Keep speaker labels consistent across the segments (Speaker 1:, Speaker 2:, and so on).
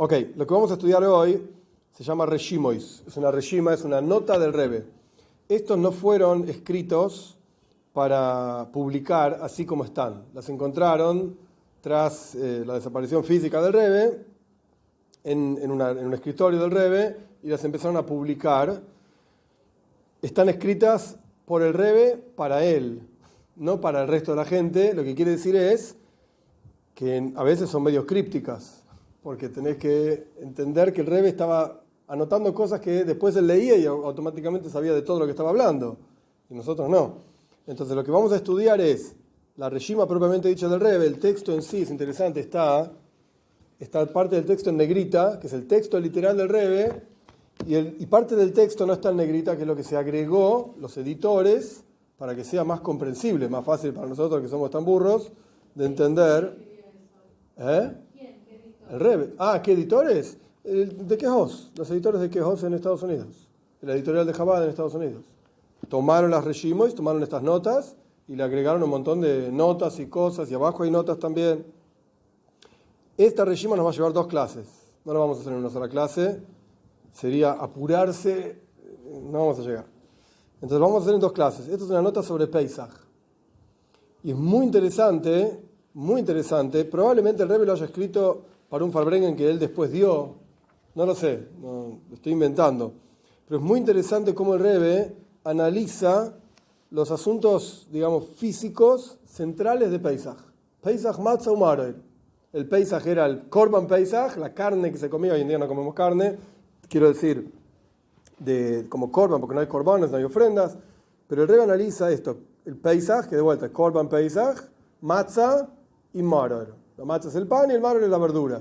Speaker 1: Ok, lo que vamos a estudiar hoy se llama Reshimois. Es una reshima, es una nota del Rebbe. Estos no fueron escritos para publicar así como están. Las encontraron tras la desaparición física del Rebbe en un escritorio del Rebbe y las empezaron a publicar. Están escritas por el Rebbe para él, no para el resto de la gente. Lo que quiere decir es que a veces son medio crípticas, porque tenés que entender que el Rebbe estaba anotando cosas que después él leía y automáticamente sabía de todo lo que estaba hablando, y nosotros no. Entonces lo que vamos a estudiar es la reshima propiamente dicha del Rebbe. El texto en sí es interesante, está parte del texto en negrita, que es el texto literal del Rebbe, y parte del texto no está en negrita, que es lo que se agregó los editores para que sea más comprensible, más fácil para nosotros que somos tan burros de entender. El Rebbe. ¿Qué editores? De Quejos, los editores de Quejos en Estados Unidos, la editorial de Chabad en Estados Unidos. Tomaron las reshimos, tomaron estas notas y le agregaron un montón de notas y cosas, y abajo hay notas también. Esta reshima nos va a llevar 2 clases, no lo vamos a hacer en una sola clase, sería apurarse, no vamos a llegar. Entonces vamos a hacer en 2 clases. Esta es una nota sobre Pesach, y es muy interesante, probablemente el Rebbe lo haya escrito para un Farbrengen que él después dio, no lo sé, lo estoy inventando, pero es muy interesante cómo el Rebbe analiza los asuntos, digamos, físicos centrales de Pesach. Pesach Matzah Umarel. El Pesach era el Korban Pesach, la carne que se comía. Hoy en día no comemos carne, quiero decir, como Korban, porque no hay Korbanos, no hay ofrendas, pero el Rebbe analiza esto, el Pesach, que de vuelta es Korban Pesach, Matzah y Maror. La matzah es el pan y el maror es las verduras.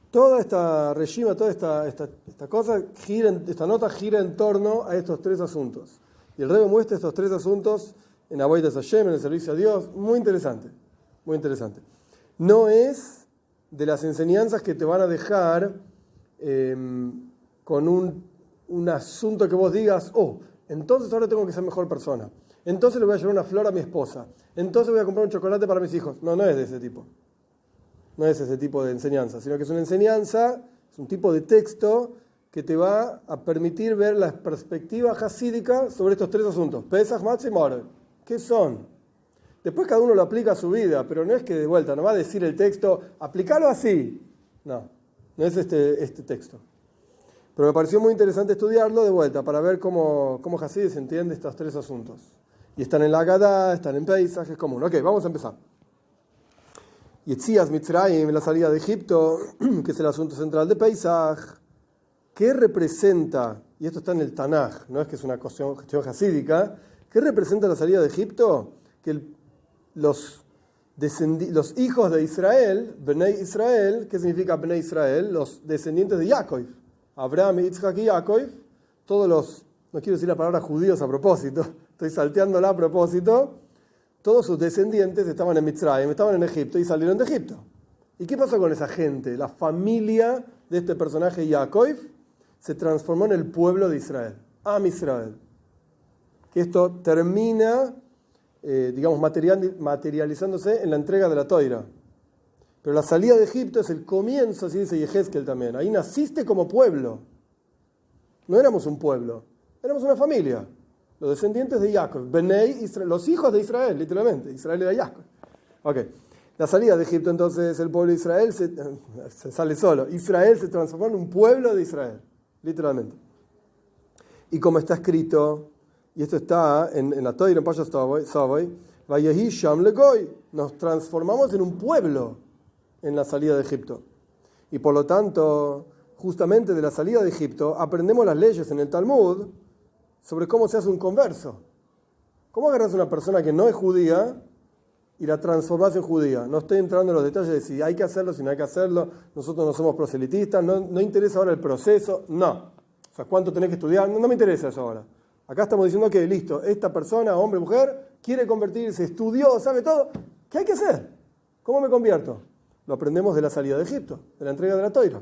Speaker 1: Toda esta reshima, toda esta cosa, esta nota gira en torno a estos 3 asuntos. Y el Rebbe muestra estos 3 asuntos en Avodas Hashem, en el servicio a Dios. Muy interesante, muy interesante. No es de las enseñanzas que te van a dejar con un asunto que vos digas, entonces ahora tengo que ser mejor persona. Entonces le voy a llevar una flor a mi esposa. Entonces voy a comprar un chocolate para mis hijos. No es de ese tipo. No es ese tipo de enseñanza, sino que es una enseñanza, es un tipo de texto que te va a permitir ver la perspectiva hasídica sobre estos 3 asuntos. Pesach, Matzah y Maror. ¿Qué son? Después cada uno lo aplica a su vida, pero no es que de vuelta, no va a decir el texto, aplícalo así. No es este texto. Pero me pareció muy interesante estudiarlo de vuelta para ver cómo Hasidus entiende estos 3 asuntos. Y están en la Haggadah, están en Pesach, es común. Ok, vamos a empezar. Yetzias Mitzrayim, la salida de Egipto, que es el asunto central de Pesach. ¿Qué representa? Y esto está en el Tanaj, no es que es una cuestión hasídica. ¿Qué representa la salida de Egipto? Que los hijos de Israel, Bnei Israel, ¿qué significa Bnei Israel? Los descendientes de Jacob, Abraham, Yitzhak y Jacob, todos los, no quiero decir la palabra judíos a propósito, estoy salteándola a propósito. Todos sus descendientes estaban en Mitzrayim, estaban en Egipto y salieron de Egipto. ¿Y qué pasó con esa gente? La familia de este personaje Jacob se transformó en el pueblo de Israel, Am Israel. Que esto termina, digamos, materializándose en la entrega de la Toira. Pero la salida de Egipto es el comienzo, así dice Yehezkel también. Ahí naciste como pueblo. No éramos un pueblo, éramos una familia. Los descendientes de Jacob, Bnei Israel, los hijos de Israel, literalmente. Israel era Jacob. Ok. La salida de Egipto, entonces, el pueblo de Israel se sale solo. Israel se transformó en un pueblo de Israel, literalmente. Y como está escrito, y esto está en la Toira, en Pashas Savoy, Vayehi Sham Legoy, nos transformamos en un pueblo en la salida de Egipto. Y por lo tanto, justamente de la salida de Egipto, aprendemos las leyes en el Talmud sobre cómo se hace un converso. ¿Cómo agarras a una persona que no es judía y la transformas en judía? No estoy entrando en los detalles de si hay que hacerlo, si no hay que hacerlo. Nosotros no somos proselitistas, no interesa ahora el proceso, no. O sea, ¿cuánto tenés que estudiar? No me interesa eso ahora. Acá estamos diciendo que listo, esta persona, hombre, mujer, quiere convertirse, estudió, sabe todo. ¿Qué hay que hacer? ¿Cómo me convierto? Lo aprendemos de la salida de Egipto, de la entrega de la Toira.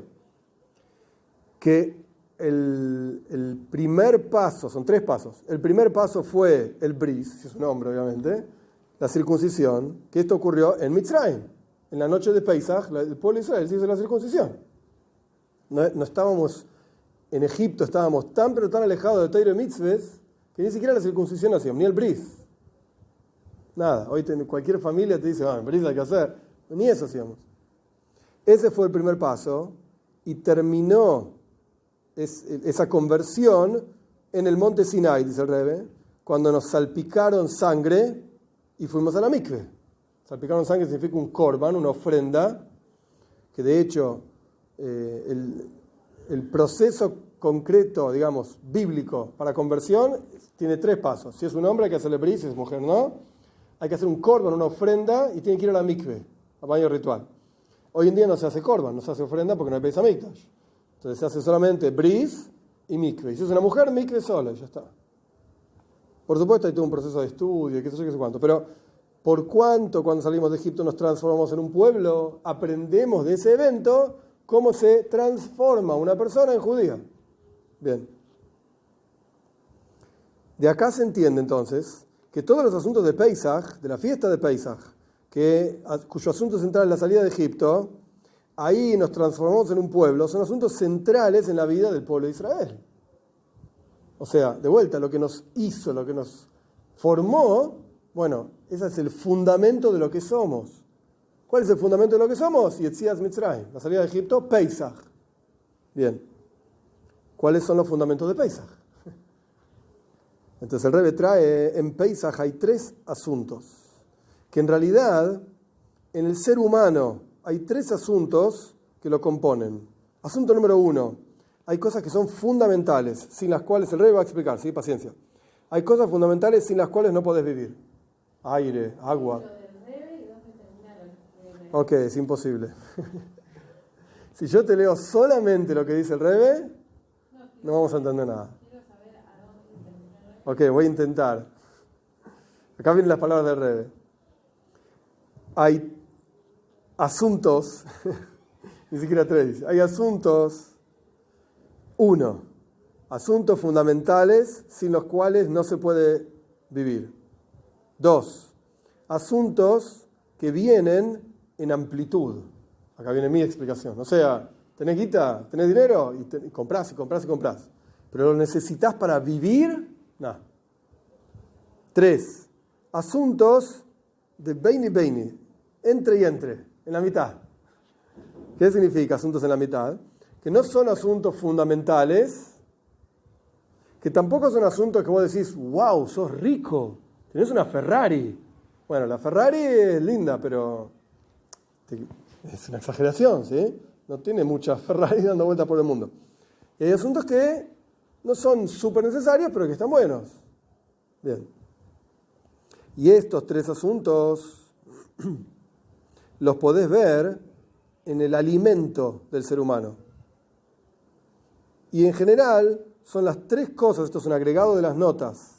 Speaker 1: Que el primer paso, son 3 pasos. El primer paso fue el bris, si es un hombre obviamente, la circuncisión, que esto ocurrió en Mitzrayim. En la noche de Pesach, el pueblo de Israel se hizo la circuncisión. no estábamos en Egipto, estábamos tan pero tan alejados de Torah y Mitzvahs que ni siquiera la circuncisión hacíamos, ni el bris. Nada, hoy cualquier familia te dice, el bris hay que hacer. Ni eso hacíamos. Ese fue el primer paso y terminó esa conversión en el monte Sinai, dice el Rebbe, cuando nos salpicaron sangre y fuimos a la mikve. Salpicaron sangre significa un korban, una ofrenda, que de hecho el proceso concreto, digamos, bíblico para conversión tiene 3 pasos. Si es un hombre hay que hacerle bris, si es mujer no. Hay que hacer un korban, una ofrenda, y tiene que ir a la mikve, al baño ritual. Hoy en día no se hace korban, no se hace ofrenda porque no hay Beis Hamikdash. Entonces se hace solamente bris y mikve. Y si es una mujer, mikve sola, y ya está. Por supuesto hay todo un proceso de estudio, qué sé yo, qué sé cuánto. Pero por cuánto cuando salimos de Egipto nos transformamos en un pueblo, aprendemos de ese evento cómo se transforma una persona en judía. Bien. De acá se entiende entonces que todos los asuntos de Pesaj, de la fiesta de Pesaj, cuyo asunto central es la salida de Egipto, ahí nos transformamos en un pueblo, son asuntos centrales en la vida del pueblo de Israel. O sea, de vuelta, lo que nos hizo, lo que nos formó, bueno, ese es el fundamento de lo que somos. ¿Cuál es el fundamento de lo que somos? Yetzias Mitzrayim, la salida de Egipto, Pesaj. Bien. ¿Cuáles son los fundamentos de Pesaj? Entonces el Rebbe trae, en Pesaj hay 3 asuntos, que en realidad en el ser humano hay 3 asuntos que lo componen. Asunto número 1, hay cosas que son fundamentales, sin las cuales el Rebbe va a explicar, ¿sí? Paciencia. Hay cosas fundamentales sin las cuales no podés vivir. Aire, agua. Ok, es imposible. Si yo te leo solamente lo que dice el Rebbe, no vamos a entender nada. Ok, voy a intentar. Acá vienen las palabras del Rebbe. Hay asuntos, ni siquiera 3, hay asuntos, 1, asuntos fundamentales sin los cuales no se puede vivir. 2, asuntos que vienen en amplitud. Acá viene mi explicación. O sea, tenés guita, tenés dinero y comprás y comprás y comprás. Pero lo necesitas para vivir. No. 3. Asuntos de Beini Beini, entre y entre, en la mitad. ¿Qué significa asuntos en la mitad? Que no son asuntos fundamentales, que tampoco son asuntos que vos decís, wow, sos rico, tenés una Ferrari. Bueno, la Ferrari es linda, pero es una exageración, ¿sí? No tiene muchas Ferrari dando vueltas por el mundo. Y hay asuntos que no son súper necesarios, pero que están buenos. Bien. Y estos 3 asuntos los podés ver en el alimento del ser humano. Y en general son las 3 cosas, esto es un agregado de las notas.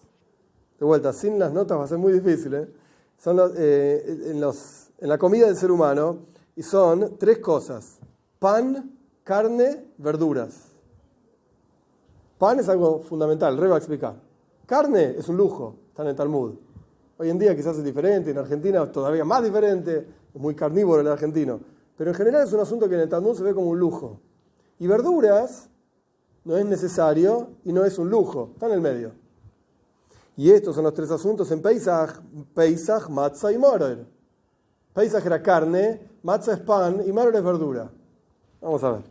Speaker 1: De vuelta, sin las notas va a ser muy difícil, ¿eh? Son en la comida del ser humano, y son 3 cosas: pan, carne, verduras. Pan es algo fundamental, el Rebbe va a explicar. Carne es un lujo, está en el Talmud. Hoy en día quizás es diferente, en Argentina es todavía más diferente, es muy carnívoro el argentino. Pero en general es un asunto que en el Talmud se ve como un lujo. Y verduras no es necesario y no es un lujo, está en el medio. Y estos son los 3 asuntos en Pesaj, matzah y maror. Pesaj era carne, matzah es pan y maror es verdura. Vamos a ver.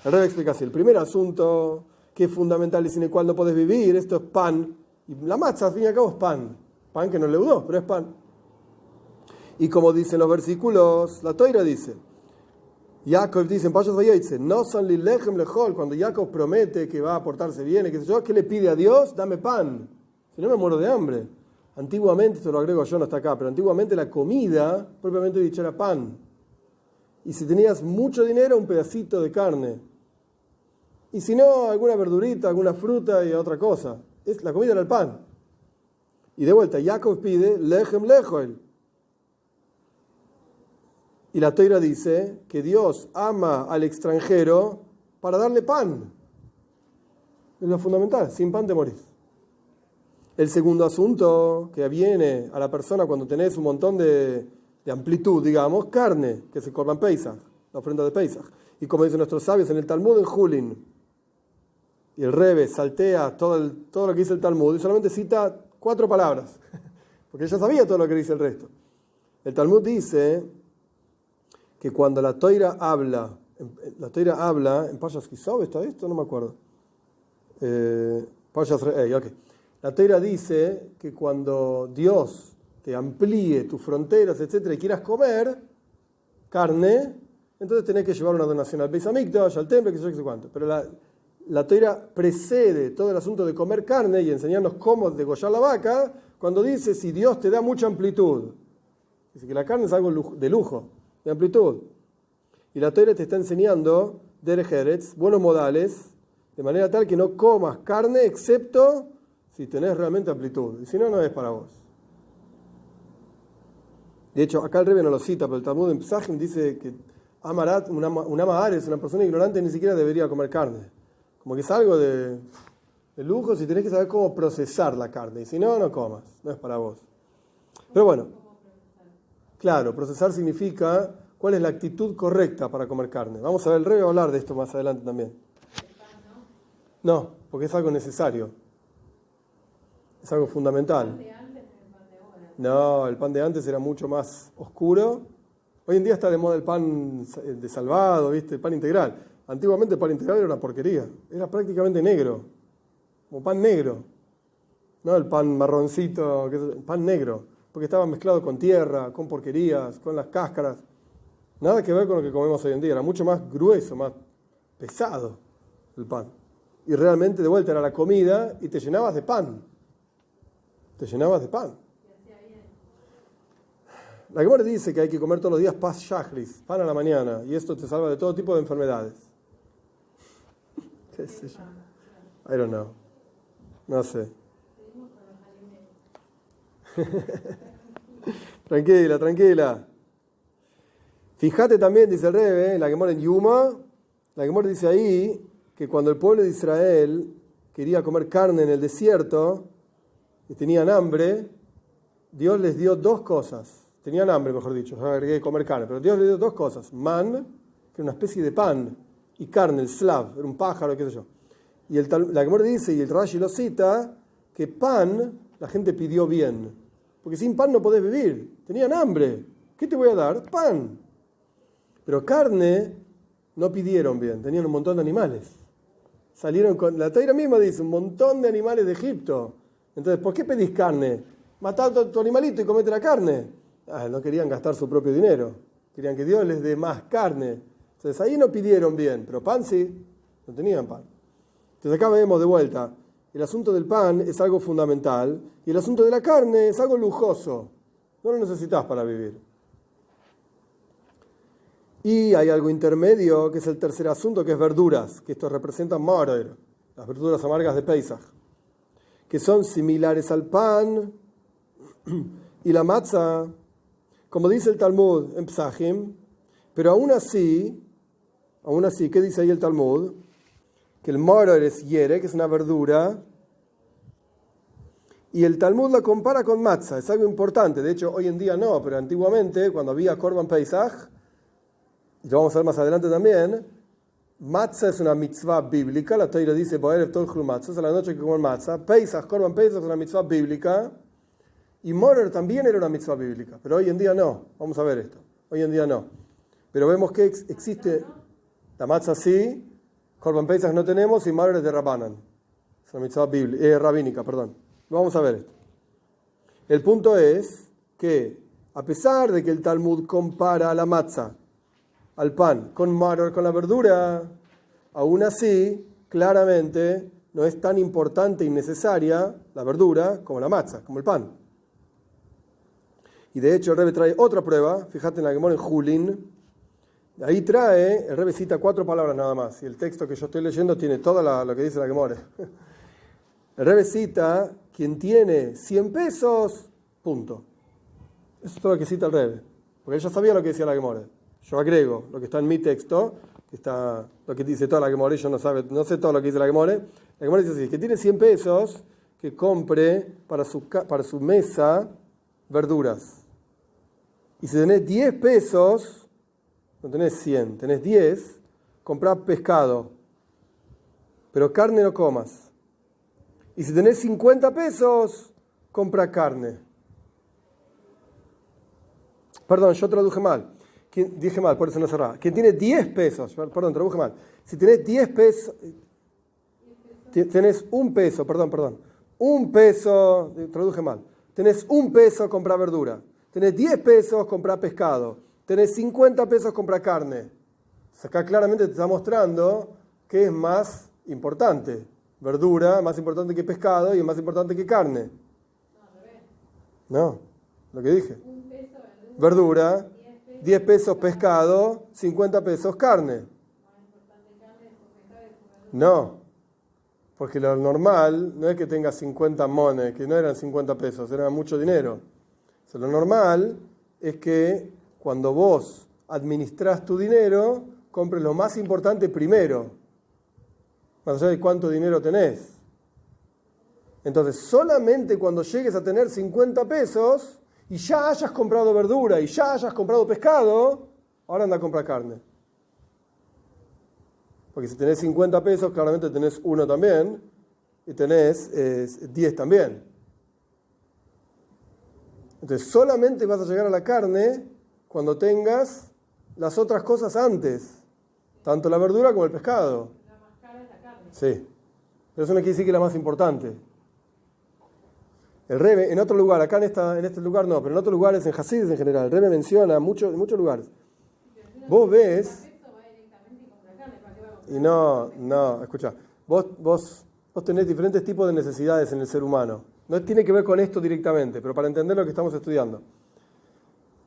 Speaker 1: El Rebbe explica así. El primer asunto que es fundamental y sin el cual no podés vivir, esto es pan. Y la matzah, al fin y al cabo, es pan. Pan que no leudó, pero es pan. Y como dicen los versículos, la Toira dice, Jacob dice en Payos Vayoitze, no son li lechem lechol, cuando Jacob promete que va a portarse bien, qué sé yo, ¿qué le pide a Dios? Dame pan, si no me muero de hambre. Antiguamente, esto lo agrego yo, no está acá, pero antiguamente la comida, propiamente dicho, era pan. Y si tenías mucho dinero, un pedacito de carne. Y si no, alguna verdurita, alguna fruta y otra cosa. La comida era el pan. Y de vuelta, Jacob pide lechem lechol. Y la Toira dice que Dios ama al extranjero para darle pan. Es lo fundamental, sin pan te morís. El segundo asunto que viene a la persona cuando tenés un montón de amplitud, digamos, carne, que se Korban Pesaj, la ofrenda de Pesaj. Y como dicen nuestros sabios en el Talmud en Julin, y el Rebbe saltea todo lo que dice el Talmud y solamente cita 4 palabras, porque ya sabía todo lo que dice el resto. El Talmud dice que cuando la Toira habla en Parshas Kisov, ¿está esto? No me acuerdo. Parshas Re'ei, ok. La Toira dice que cuando Dios te amplíe tus fronteras, etcétera, y quieras comer carne, entonces tenés que llevar una donación al Beis Hamikdash, al templo, que sé cuánto. Pero la Toira precede todo el asunto de comer carne y enseñarnos cómo degollar la vaca cuando dice si Dios te da mucha amplitud. Dice que la carne es algo de lujo, de amplitud. Y la Toira te está enseñando derech eretz, buenos modales, de manera tal que no comas carne excepto si tenés realmente amplitud. Y si no, no es para vos. De hecho, acá el Rebbe no lo cita, pero el Talmud en Pesachim dice que Amarat, un ama ares, una persona ignorante, ni siquiera debería comer carne. Como que es algo de lujo si tenés que saber cómo procesar la carne. Y si no, no comas. No es para vos. Pero bueno, claro, procesar significa cuál es la actitud correcta para comer carne. Vamos a ver, el Rebbe va a hablar de esto más adelante también. No, porque es algo necesario. Es algo fundamental. No, el pan de antes era mucho más oscuro. Hoy en día está de moda el pan de salvado, ¿viste? El pan integral. Antiguamente el pan integral era una porquería. Era prácticamente negro. Como pan negro. No el pan marroncito, pan negro. Porque estaba mezclado con tierra, con porquerías, con las cáscaras. Nada que ver con lo que comemos hoy en día. Era mucho más grueso, más pesado el pan. Y realmente de vuelta era la comida y te llenabas de pan. Te llenabas de pan. La Gemara dice que hay que comer todos los días pas shachris, pan a la mañana, y esto te salva de todo tipo de enfermedades. ¿Qué sé yo? I don't know. No sé. Tranquila. Fíjate también, dice el Rebbe, la Gemara en Yuma, la Gemara dice ahí que cuando el pueblo de Israel quería comer carne en el desierto y tenían hambre, Dios les dio 2 cosas. Tenían hambre, mejor dicho, agregué comer carne, pero Dios les dio 2 cosas. Man, que era una especie de pan, y carne, el slav, era un pájaro, qué sé yo. Y la Gemara dice, y el Rashi lo cita, que pan la gente pidió bien. Porque sin pan no podés vivir. Tenían hambre. ¿Qué te voy a dar? Pan. Pero carne no pidieron bien. Tenían un montón de animales. Salieron con... La Torá misma dice, un montón de animales de Egipto. Entonces, ¿por qué pedís carne? Matá a tu animalito y comete la carne. No querían gastar su propio dinero. Querían que Dios les dé más carne. Entonces ahí no pidieron bien, pero pan sí, no tenían pan. Entonces acá vemos de vuelta, el asunto del pan es algo fundamental y el asunto de la carne es algo lujoso. No lo necesitas para vivir. Y hay algo intermedio, que es el tercer asunto, que es verduras, que esto representa maror, las verduras amargas de Pesach, que son similares al pan y la matzah, como dice el Talmud en Pesachim, pero aún así, ¿qué dice ahí el Talmud? Que el maror es yere, que es una verdura, y el Talmud la compara con matzah, es algo importante. De hecho, hoy en día no, pero antiguamente, cuando había Korban Pesach, y lo vamos a ver más adelante también, matzah es una mitzvah bíblica, la Torá dice, Boerev Tolchlu matzah, es a la noche que comen matzah. Pesach, Korban Pesach es una mitzvah bíblica, y maror también era una mitzvah bíblica, pero hoy en día no. Vamos a ver esto. Hoy en día no. Pero vemos que existe la matzah sí, Korban Pesach no tenemos y maror es de Rabbanan. Es una mitzvah rabínica, perdón. Vamos a ver esto. El punto es que, a pesar de que el Talmud compara a la matzah, al pan, con maror, con la verdura, aún así, claramente, no es tan importante y necesaria la verdura como la matzah, como el pan. Y de hecho el Rebbe trae otra prueba, fíjate en la Gemara en Julin, ahí trae, el Rebbe cita 4 palabras nada más, y el texto que yo estoy leyendo tiene todo lo que dice la Gemara. El Rebbe cita, quien tiene 100 pesos, punto. Eso es todo lo que cita el Rebbe, porque él ya sabía lo que decía la Gemara. Yo agrego lo que está en mi texto, que está lo que dice toda la Gemara, yo no sé todo lo que dice la Gemara. La Gemara dice así, que tiene 100 pesos, que compre para su mesa verduras. Y si tenés 10 pesos, no tenés 100, tenés 10, comprá pescado, pero carne no comas. Y si tenés 50 pesos, compra carne. Perdón, yo traduje mal. Dije mal, por eso no cerraba. Quien tiene 10 pesos, perdón, traduje mal. Si tenés 10 pesos, tenés un peso, perdón. Un peso, traduje mal. Tenés un peso, compra verdura. Tenés 10 pesos, compra pescado. Tenés 50 pesos, compra carne. Acá claramente te está mostrando que es más importante. Verdura, más importante que pescado y es más importante que carne. No, lo que dije. Verdura, 10 pesos pescado, 50 pesos carne. No, porque lo normal no es que tengas 50 mones, que no eran 50 pesos, era mucho dinero. O sea, lo normal es que cuando vos administrás tu dinero, compres lo más importante primero, más allá de cuánto dinero tenés. Entonces, solamente cuando llegues a tener 50 pesos y ya hayas comprado verdura y ya hayas comprado pescado, ahora anda a comprar carne. Porque si tenés 50 pesos, claramente tenés uno también y tenés 10 también. Entonces, solamente vas a llegar a la carne cuando tengas las otras cosas antes, tanto la verdura como el pescado.
Speaker 2: La más cara es la carne.
Speaker 1: Sí, pero eso no quiere decir que es la más importante. El Rebbe, en otro lugar, acá en este lugar no, pero en otros lugares, en Hasidus en general, el Rebbe menciona en muchos lugares. Vos ves, y no, escucha, vos tenés diferentes tipos de necesidades en el ser humano. No tiene que ver con esto directamente, pero para entender lo que estamos estudiando.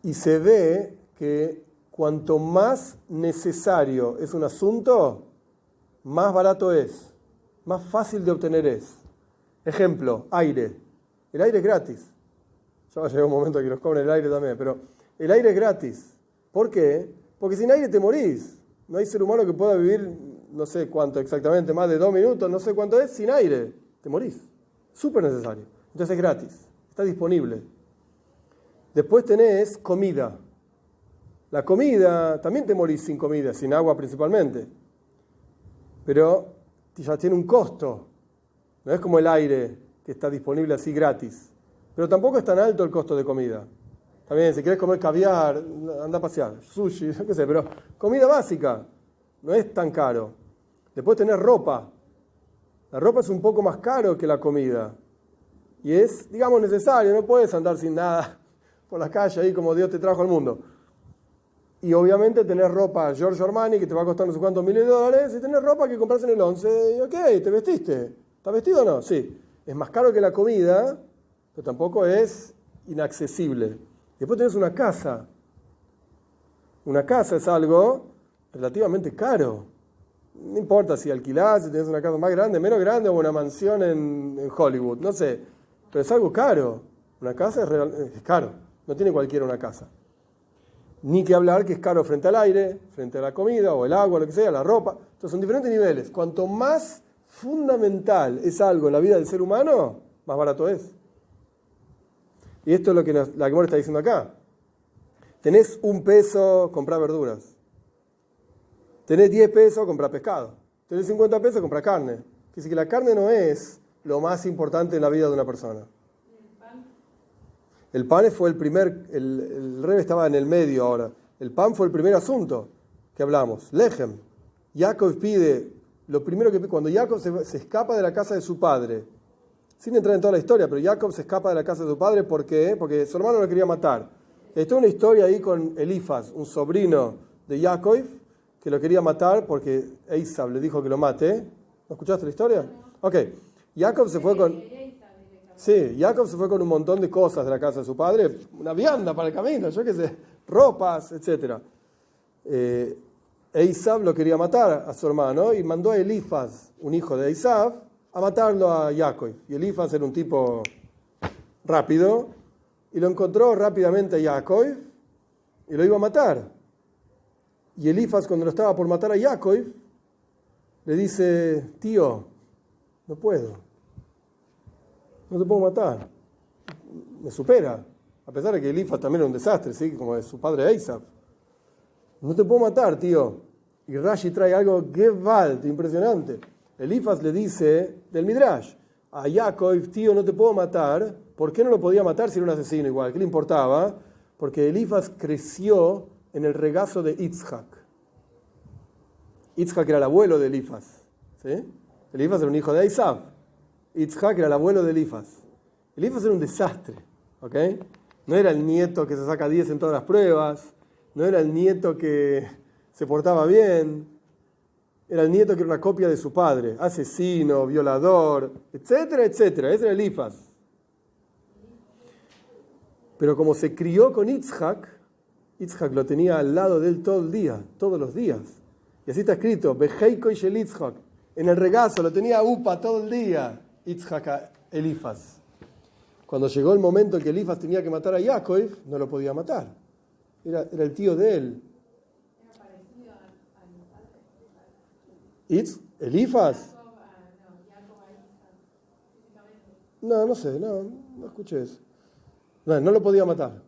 Speaker 1: Y se ve que cuanto más necesario es un asunto, más barato es, más fácil de obtener es. Ejemplo, aire. El aire es gratis. Ya va a llegar un momento que nos cobren el aire también, pero el aire es gratis. ¿Por qué? Porque sin aire te morís. No hay ser humano que pueda vivir, no sé cuánto exactamente, más de 2 minutos, no sé cuánto es, sin aire. Te morís. Súper necesario. Entonces es gratis. Está disponible. Después tenés comida. La comida, también te morís sin comida, sin agua principalmente. Pero ya tiene un costo. No es como el aire, que está disponible así gratis. Pero tampoco es tan alto el costo de comida. También, si querés comer caviar, anda a pasear, sushi, qué sé, pero comida básica, no es tan caro. Después tenés ropa. La ropa es un poco más caro que la comida. Y es, digamos, necesario, no puedes andar sin nada por la calle ahí como Dios te trajo al mundo. Y obviamente tenés ropa Giorgio Armani que te va a costar no sé cuántos miles de dólares, y tenés ropa que compras en el 11, y ok, te vestiste. ¿Estás vestido o no? Sí. Es más caro que la comida, pero tampoco es inaccesible. Después tenés una casa. Una casa es algo relativamente caro. No importa si alquilás, si tenés una casa más grande, menos grande, o una mansión en Hollywood, no sé. Pero es algo caro. Una casa es caro. No tiene cualquiera una casa. Ni que hablar que es caro frente al aire, frente a la comida, o el agua, lo que sea, la ropa. Entonces son diferentes niveles. Cuanto más fundamental es algo en la vida del ser humano, más barato es. Y esto es lo que la Gemara está diciendo acá. Tenés 1 peso, comprá verduras. Tenés 10 pesos, comprá pescado. Tenés 50 pesos, comprá carne. Quiere decir que la carne no es lo más importante en la vida de una persona. El pan fue el primer, el Rebbe estaba en el medio ahora. El pan fue el primer asunto que hablamos. Lechem. Jacob pide, lo primero que pide, cuando Jacob se escapa de la casa de su padre, sin entrar en toda la historia, pero Jacob se escapa de la casa de su padre, ¿por qué? Porque su hermano lo quería matar. Está una historia ahí con Elifaz, un sobrino de Jacob, que lo quería matar porque Esaú le dijo que lo mate. ¿No escuchaste la historia? Ok. Jacob se fue con... Sí, Jacob se fue con un montón de cosas de la casa de su padre, una vianda para el camino, yo qué sé, ropas, etc. Esaú lo quería matar a su hermano y mandó a Elifaz, un hijo de Esaú, a matarlo a Jacob. Y Elifaz era un tipo rápido y lo encontró rápidamente a Jacob y lo iba a matar. Y Elifaz, cuando lo estaba por matar a Jacob, le dice: tío, no puedo. No te puedo matar. Me supera. A pesar de que Elifaz también era un desastre, ¿sí? Como es su padre Esaú. No te puedo matar, tío. Y Rashi trae algo gewalt, impresionante. Elifaz le dice del Midrash, a Yaakov, tío, no te puedo matar. ¿Por qué no lo podía matar si era un asesino igual? ¿Qué le importaba? Porque Elifaz creció en el regazo de Yitzhak. Yitzhak era el abuelo de Elifaz. ¿Sí? Elifaz era un hijo de Esav. Yitzhak era el abuelo de Elifaz. Elifaz era un desastre. ¿Ok? No era el nieto que se saca 10 en todas las pruebas. No era el nieto que se portaba bien. Era el nieto que era una copia de su padre. Asesino, violador, etcétera, etcétera. Ese era Elifaz. Pero como se crió con Yitzhak, Yitzhak lo tenía al lado de él todo el día, todos los días. Y así está escrito, Beheiko y Shel Yitzhak. En el regazo lo tenía upa todo el día, Yitzhak a Elifaz. Cuando llegó el momento en que Elifaz tenía que matar a Yaakov, no lo podía matar. Era el tío de él. ¿Elifaz? No sé, no escuché eso. No lo podía matar.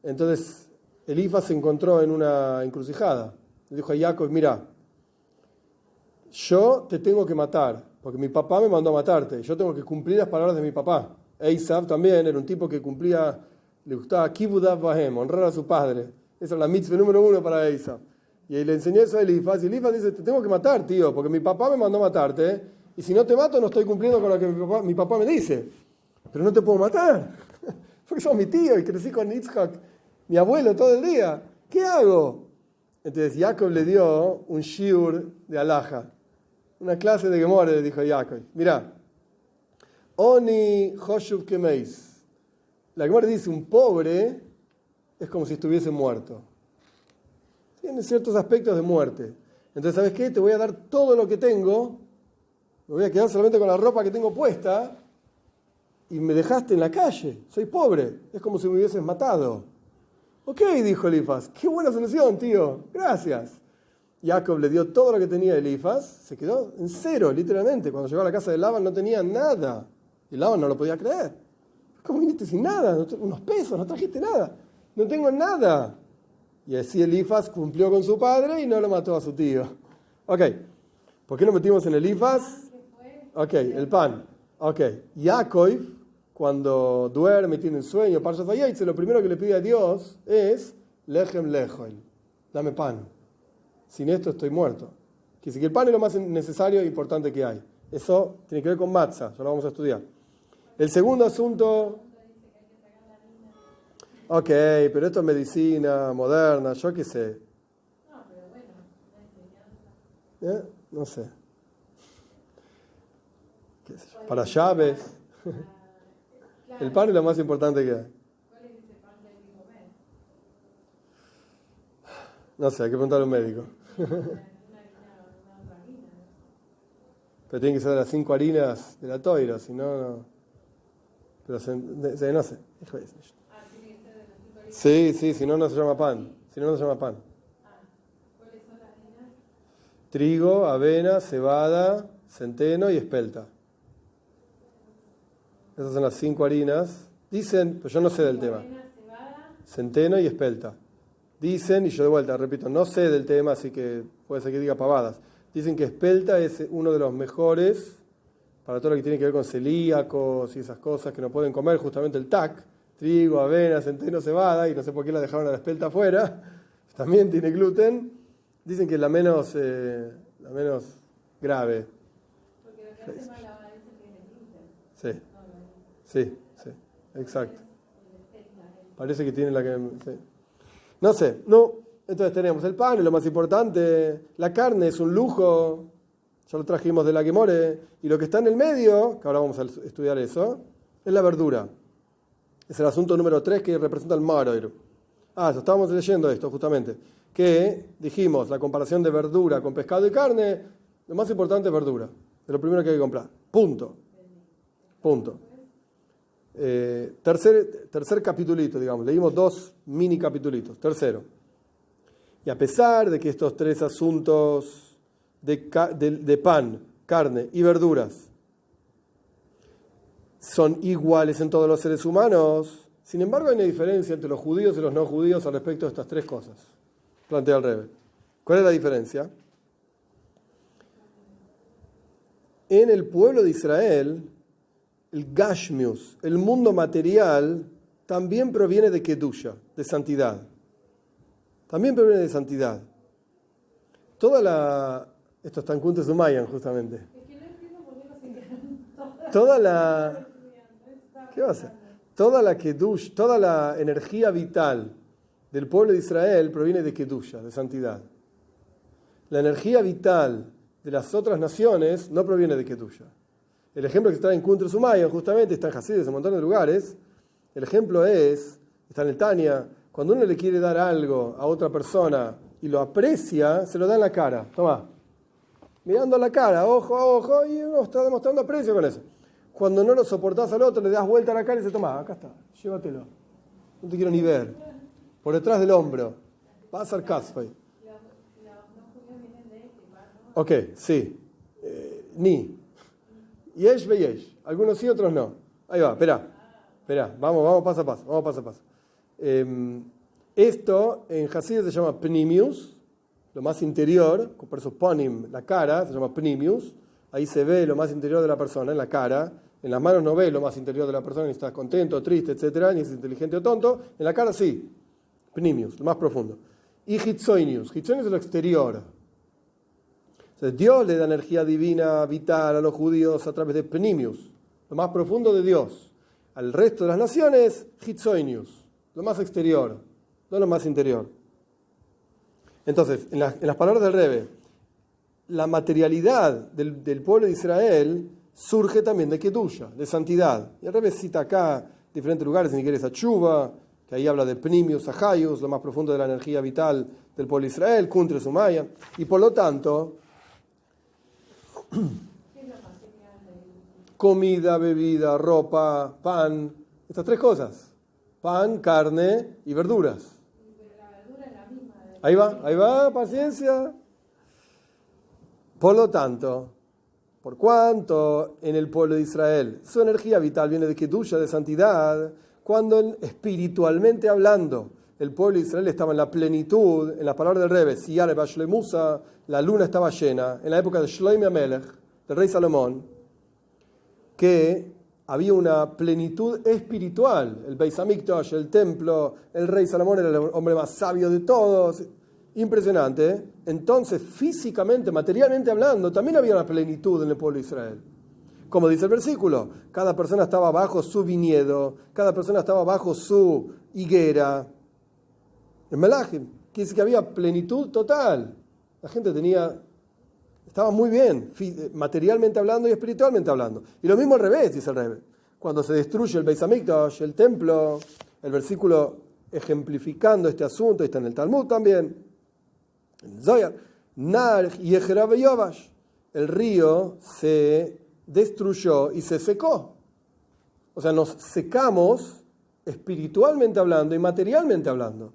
Speaker 1: Entonces, Elifaz se encontró en una encrucijada. Le dijo a Yaakov, mira, yo te tengo que matar, porque mi papá me mandó a matarte. Yo tengo que cumplir las palabras de mi papá. Esav también era un tipo que cumplía, le gustaba Kibud Av Vahem, honrar a su padre. Esa es la mitzvah número 1 para Esav. Y le enseñó eso a Elifaz. Y Elifaz dice, te tengo que matar, tío, porque mi papá me mandó a matarte. Y si no te mato, no estoy cumpliendo con lo que mi papá me dice. Pero no te puedo matar. Porque sos mi tío y crecí con Yitzhak, mi abuelo, todo el día. ¿Qué hago? Entonces Jacob le dio un shiur de alhaja. Una clase de Gemara, le dijo a Jacob. Mirá. Oni Hoshuv Kemeis. La Gemara dice, un pobre es como si estuviese muerto. Tiene ciertos aspectos de muerte. Entonces, ¿sabes qué? Te voy a dar todo lo que tengo. Me voy a quedar solamente con la ropa que tengo puesta. Y me dejaste en la calle. Soy pobre. Es como si me hubieses matado. Ok, dijo Elifaz. Qué buena solución, tío. Gracias. Jacob le dio todo lo que tenía a Elifaz. Se quedó en cero, literalmente. Cuando llegó a la casa de Labán no tenía nada. Y Labán no lo podía creer. ¿Cómo viniste sin nada? Unos pesos, no trajiste nada. No tengo nada. Y así Elifaz cumplió con su padre y no lo mató a su tío. Ok. ¿Por qué lo metimos en Elifaz? Ok, el pan. Ok. Yaakov, cuando duerme y tiene un sueño, Parshat Vayetze, lo primero que le pide a Dios es Lechem Lechoil. Dame pan. Sin esto estoy muerto. Quiere decir que el pan es lo más necesario e importante que hay. Eso tiene que ver con matzah, ya lo vamos a estudiar. El segundo asunto... Ok, pero esto es medicina moderna, yo qué sé. No sé. ¿Qué sé yo? Para llaves. El pan es lo más importante que hay. No sé, hay que preguntarle a un médico. Pero tienen que ser las 5 harinas de la toira, si no, no. Pero no sé. Sí, si no, no se llama pan. Si no, no se llama pan. ¿Cuáles son las harinas? Trigo, avena, cebada, centeno y espelta. Esas son las 5 harinas. Dicen, pero yo no sé del tema. Centeno y espelta. Dicen, y yo de vuelta repito, no sé del tema, así que puede ser que diga pavadas. Dicen que espelta es uno de los mejores para todo lo que tiene que ver con celíacos y esas cosas que no pueden comer, justamente el TAC. Trigo, avena, centeno, cebada, y no sé por qué la dejaron a la espelta afuera, también tiene gluten. Dicen que es la menos grave. Porque lo que hace mal ahora dicen que es gluten. Sí, exacto. Parece que tiene la que... Sí. No sé, no. Entonces tenemos el pan, es lo más importante. La carne es un lujo. Ya lo trajimos de la Gemore. Y lo que está en el medio, que ahora vamos a estudiar eso, es la verdura. Es el asunto número 3 que representa el Maroir. Estábamos leyendo esto justamente. Que dijimos, la comparación de verdura con pescado y carne, lo más importante es verdura. Es lo primero que hay que comprar. Punto. Tercer capitulito, digamos. Leímos 2 mini capitulitos. Tercero. Y a pesar de que estos 3 asuntos de pan, carne y verduras son iguales en todos los seres humanos, sin embargo hay una diferencia entre los judíos y los no judíos al respecto de estas 3 cosas. Plantea el Rebbe. ¿Cuál es la diferencia? En el pueblo de Israel, el Gashmius, el mundo material, también proviene de Kedusha, de santidad. También proviene de santidad. Esto está en Kuntres Umayan, justamente. ¿Qué va a hacer? Toda la Kedush, toda la energía vital del pueblo de Israel proviene de Kedusha, de santidad. La energía vital de las otras naciones no proviene de Kedusha. El ejemplo que está en Kuntres Umayan, justamente, está en Hasidus, en un montón de lugares. El ejemplo está en el Tania, cuando uno le quiere dar algo a otra persona y lo aprecia, se lo da en la cara. Toma. Mirando a la cara, ojo a ojo, y uno está demostrando aprecio con eso. Cuando no lo soportás al otro, le das vuelta a la cara y se toma, acá está, llévatelo. No te quiero ni ver. Por detrás del hombro. Pasa al Kasfai. Ok, sí. Ni. Yesh ve yesh. Algunos sí, otros no. Ahí va, espera. Vamos paso a paso. Esto en Hasidus se llama Pnimius, lo más interior, por eso Ponim, la cara, se llama Pnimius. Ahí se ve lo más interior de la persona, en la cara. En las manos no ve lo más interior de la persona, ni está contento, triste, etcétera, ni es inteligente o tonto. En la cara sí. Pnimius, lo más profundo. Y Hitzoinius. Hitzoinius es lo exterior. Entonces, Dios le da energía divina, vital a los judíos a través de Pnimius, lo más profundo de Dios. Al resto de las naciones, Hitzoinius, lo más exterior, no lo más interior. Entonces, en las palabras del Rebbe, la materialidad del pueblo de Israel surge también de Kedusha, de santidad. Y el Rebbe cita acá diferentes lugares, si quieres a Tshuva, que ahí habla de Pnimius, Ahayus, lo más profundo de la energía vital del pueblo de Israel, Kuntres Umaya, y por lo tanto, comida, bebida, ropa, pan, estas tres cosas, pan, carne y verduras. Ahí va, paciencia. Por lo tanto, por cuanto en el pueblo de Israel su energía vital viene de Kedusha, de santidad, cuando espiritualmente hablando el pueblo de Israel estaba en la plenitud, en las palabras del Rebbe, Siyar Bashlemusa, la luna estaba llena, en la época de Shloime Amelech, del rey Salomón, que había una plenitud espiritual, el Beis Hamikdash, el templo, el rey Salomón era el hombre más sabio de todos, impresionante. Entonces, físicamente, materialmente hablando, también había una plenitud en el pueblo de Israel. Como dice el versículo, cada persona estaba bajo su viñedo, cada persona estaba bajo su higuera. En Melahim, quiere decir que había plenitud total. La gente estaba muy bien, materialmente hablando y espiritualmente hablando. Y lo mismo al revés, dice el Rebbe. Cuando se destruye el Beis Hamikdash, el templo, el versículo ejemplificando este asunto, está en el Talmud también, en el Zohar, Nar Yechera Veyovash, el río se destruyó y se secó. O sea, nos secamos espiritualmente hablando y materialmente hablando.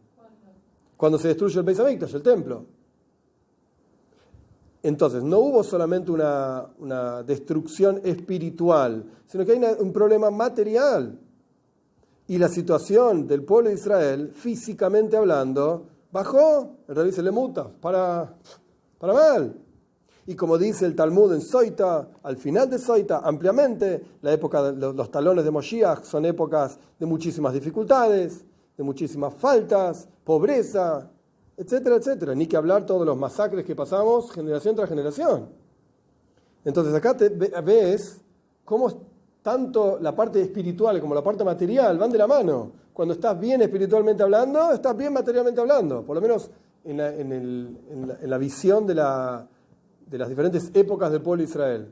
Speaker 1: Cuando se destruye el Beis Hamikdash, el templo. Entonces, no hubo solamente una destrucción espiritual, sino que hay un problema material. Y la situación del pueblo de Israel, físicamente hablando, bajó. El Rebbe se le muta para mal. Y como dice el Talmud en Soita, al final de Soita, ampliamente, la época de los talones de Moshiach son épocas de muchísimas dificultades, de muchísimas faltas, pobreza, etcétera, etcétera. Ni que hablar todos los masacres que pasamos generación tras generación. Entonces acá ves cómo tanto la parte espiritual como la parte material van de la mano. Cuando estás bien espiritualmente hablando, estás bien materialmente hablando. Por lo menos en la visión de las diferentes épocas del pueblo de Israel.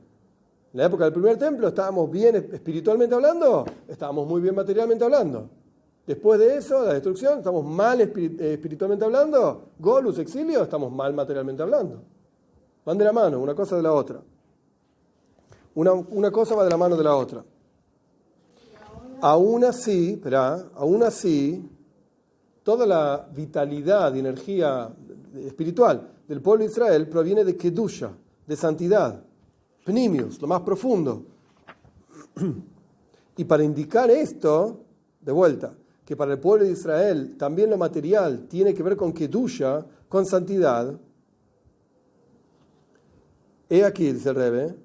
Speaker 1: En la época del primer templo estábamos bien espiritualmente hablando, estábamos muy bien materialmente hablando. Después de eso, la destrucción, estamos mal espiritualmente hablando. Golus, exilio, estamos mal materialmente hablando. Van de la mano, una cosa de la otra. Una cosa va de la mano de la otra. Aún así, toda la vitalidad y energía espiritual del pueblo de Israel proviene de Kedusha, de santidad. Pnimius, lo más profundo. Y para indicar esto, de vuelta, que para el pueblo de Israel también lo material tiene que ver con Kedusha, con santidad, He aquí, dice el Rebbe,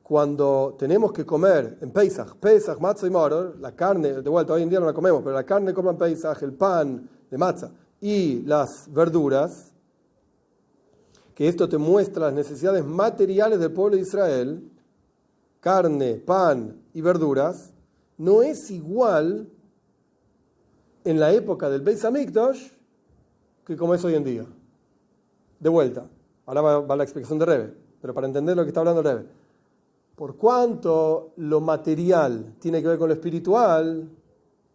Speaker 1: cuando tenemos que comer en Pesach, matzah y maror, la carne, de vuelta, hoy en día no la comemos, pero la carne de Korban Pesach, el pan de matzah y las verduras, que esto te muestra las necesidades materiales del pueblo de Israel, carne, pan y verduras, no es igual en la época del Beis Hamikdash que como es hoy en día. De vuelta, ahora va la explicación de Rebbe, pero para entender lo que está hablando Rebbe. Por cuanto lo material tiene que ver con lo espiritual,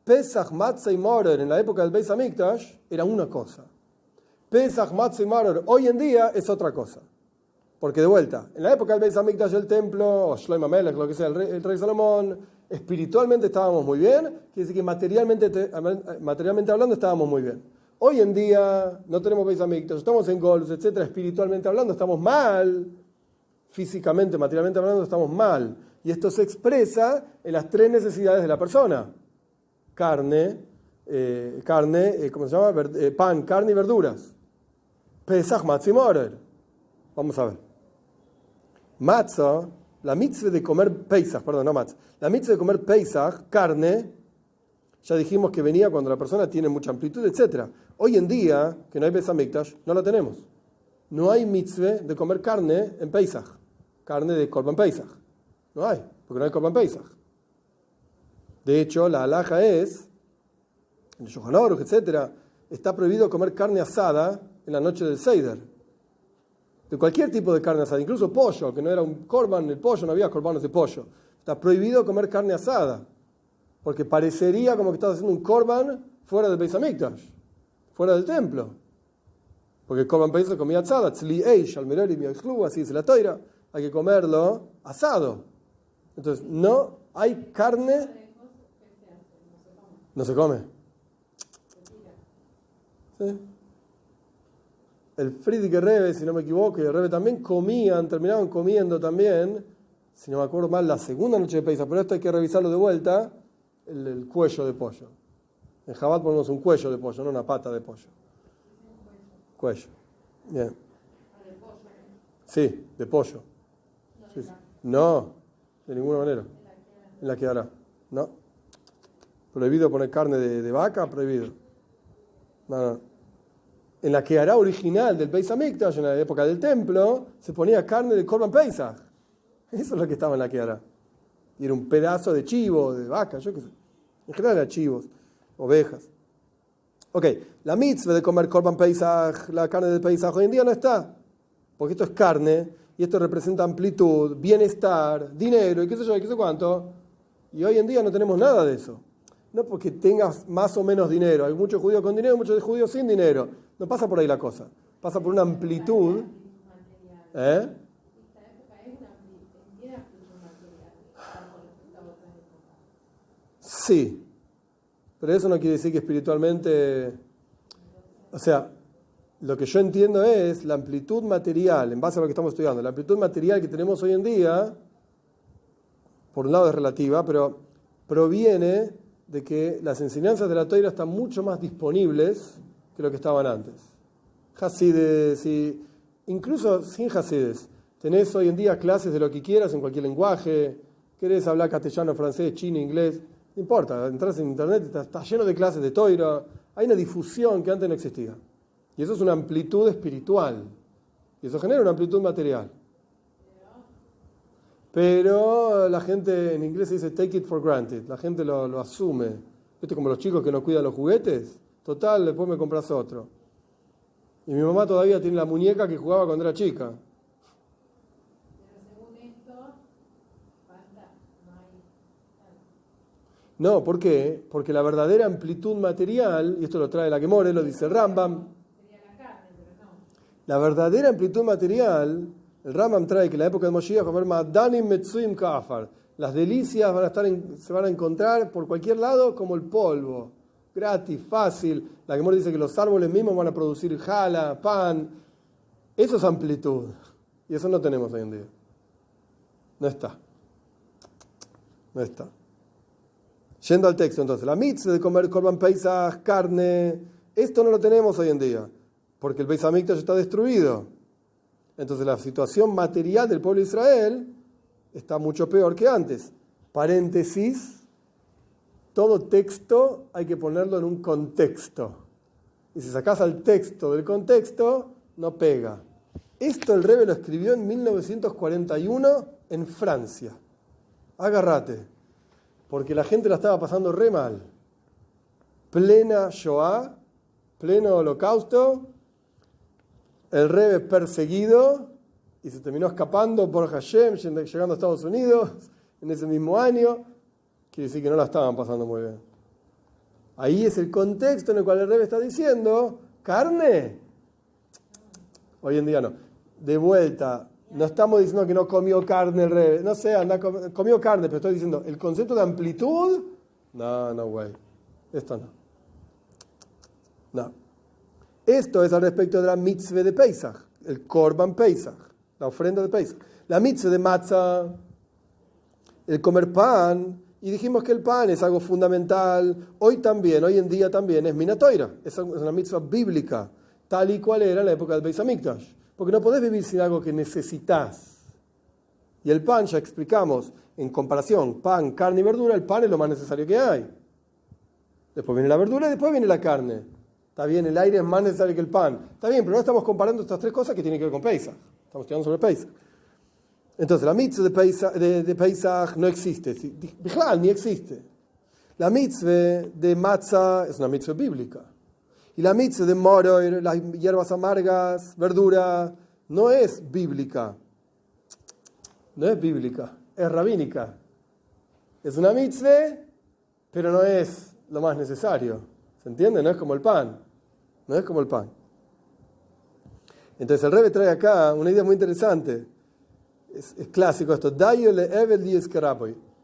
Speaker 1: Pesach, Matzah y Maror en la época del Beis Hamikdash era una cosa. Pesach, Matzah y Maror hoy en día es otra cosa. Porque de vuelta, en la época del Beis Hamikdash, el templo, o Shlomo Melech, lo que sea, el rey Salomón, espiritualmente estábamos muy bien, quiere decir que materialmente hablando estábamos muy bien. Hoy en día no tenemos Beis Hamikdash, estamos en Golus, etc. Espiritualmente hablando estamos mal, físicamente, materialmente hablando estamos mal. Y esto se expresa en las tres necesidades de la persona. Carne, ¿cómo se llama? Pan, carne y verduras. Pesach, matzah y maror. Vamos a ver. Matzah, la mitzvah de comer Pesach, perdón, no matzah. La mitzvah de comer Pesach, carne, ya dijimos que venía cuando la persona tiene mucha amplitud, etc. Hoy en día, que no hay Beis Hamikdash, no la tenemos. No hay mitzvah de comer carne en Pesach. Carne de Korban Pesach. No hay, porque no hay Korban Pesach. De hecho, la halajá es, en el Shulchan Aruch, etc., está prohibido comer carne asada en la noche del Seider. De cualquier tipo de carne asada, incluso pollo, que no era un korban, el pollo, no había korbanos de pollo. Está prohibido comer carne asada, porque parecería como que estás haciendo un korban fuera del Beis Hamikdash, fuera del templo. Porque el korban Pesach comía asada, tzli eish, almerori, miachlu, así dice la Toira, hay que comerlo asado. Entonces, no hay carne, no se come. ¿Sí? El Frierdiker Rebbe, si no me equivoco, y el Rebbe también terminaban comiendo también, si no me acuerdo mal, la segunda noche de Pesach, pero esto hay que revisarlo de vuelta, el cuello de pollo. En Jabat ponemos un cuello de pollo, no una pata de pollo. Cuello. Bien. Sí, de pollo. Sí, sí. No, de ninguna manera. En la que hará. No. Prohibido poner carne de vaca, prohibido. No. En la que hará original del Beis Hamikdash, en la época del templo, se ponía carne de Korban Pesach. Eso es lo que estaba en la que hará. Y era un pedazo de chivo, de vaca, yo qué sé. En general era chivos, ovejas. Ok, la mitzvah de comer Korban Pesach, la carne del Pesach, hoy en día no está. Porque esto es carne, y esto representa amplitud, bienestar, dinero, y qué sé yo, y qué sé cuánto. Y hoy en día no tenemos nada de eso. No porque tengas más o menos dinero. Hay muchos judíos con dinero, muchos judíos sin dinero. No pasa por ahí la cosa. Pasa por una amplitud. ¿Eh? Sí. Pero eso no quiere decir que espiritualmente... O sea, lo que yo entiendo es la amplitud material, en base a lo que estamos estudiando, la amplitud material que tenemos hoy en día, por un lado es relativa, pero proviene de que las enseñanzas de la Toira están mucho más disponibles que lo que estaban antes. Hasides, y incluso sin Hasides, tenés hoy en día clases de lo que quieras en cualquier lenguaje, querés hablar castellano, francés, chino, inglés, no importa, entras en internet y está lleno de clases de Toira, hay una difusión que antes no existía. Y eso es una amplitud espiritual, y eso genera una amplitud material. Pero la gente en inglés se dice take it for granted, la gente lo asume. ¿Viste como los chicos que no cuidan los juguetes? Total, después me compras otro. Y mi mamá todavía tiene la muñeca que jugaba cuando era chica.
Speaker 2: Pero según esto, falta,
Speaker 1: No, ¿por qué? Porque la verdadera amplitud material, y esto lo trae la Gemore, lo dice el Rambam,
Speaker 2: sería la carne, pero no.
Speaker 1: la verdadera amplitud material, el Rambam trae que en la época de Moshiach va a haber Madanim Metzuim Kafar. Las delicias se van a encontrar por cualquier lado como el polvo. Gratis, fácil. La Gemara dice que los árboles mismos van a producir jala, pan. Eso es amplitud. Y eso no tenemos hoy en día. No está. No está. Yendo al texto entonces. La mitzvah de comer Korban Pesach, carne. Esto no lo tenemos hoy en día. Porque el Beis Hamikdash está destruido. Entonces la situación material del pueblo de Israel está mucho peor que antes. Paréntesis, todo texto hay que ponerlo en un contexto. Y si sacás al texto del contexto, no pega. Esto el Rebbe lo escribió en 1941 en Francia. Agárrate, porque la gente la estaba pasando re mal. Plena Shoah, pleno holocausto, el Rebbe perseguido y se terminó escapando por Hashem, llegando a Estados Unidos en ese mismo año. Quiere decir que no la estaban pasando muy bien. Ahí es el contexto en el cual el Rebbe está diciendo, ¿carne? Hoy en día no. De vuelta, no estamos diciendo que no comió carne el Rebbe. No sé, comió carne, pero estoy diciendo, el concepto de amplitud, no, güey. Esto no. No. Esto es al respecto de la mitzvah de Pesach, el Korban Pesach, la ofrenda de Pesach. La mitzvah de matzah, el comer pan, y dijimos que el pan es algo fundamental. Hoy en día también es minatoira, es una mitzvah bíblica, tal y cual era en la época del Beis Hamikdash. Porque no podés vivir sin algo que necesitas. Y el pan, ya explicamos, en comparación, pan, carne y verdura, el pan es lo más necesario que hay. Después viene la verdura y después viene la carne. Está bien, el aire es más necesario que el pan. Está bien, pero no estamos comparando estas tres cosas que tienen que ver con Pesach. Estamos estudiando sobre Pesach. Entonces, la mitzvah de Pesach no existe. Bijlal, ni existe. La mitzvah de matzah es una mitzvah bíblica. Y la mitzvah de moroir, las hierbas amargas, verdura, no es bíblica. No es bíblica, es rabínica. Es una mitzvah, pero no es lo más necesario. ¿Se entiende? No es como el pan. No es como el pan. Entonces el Rebbe trae acá una idea muy interesante. Es clásico esto.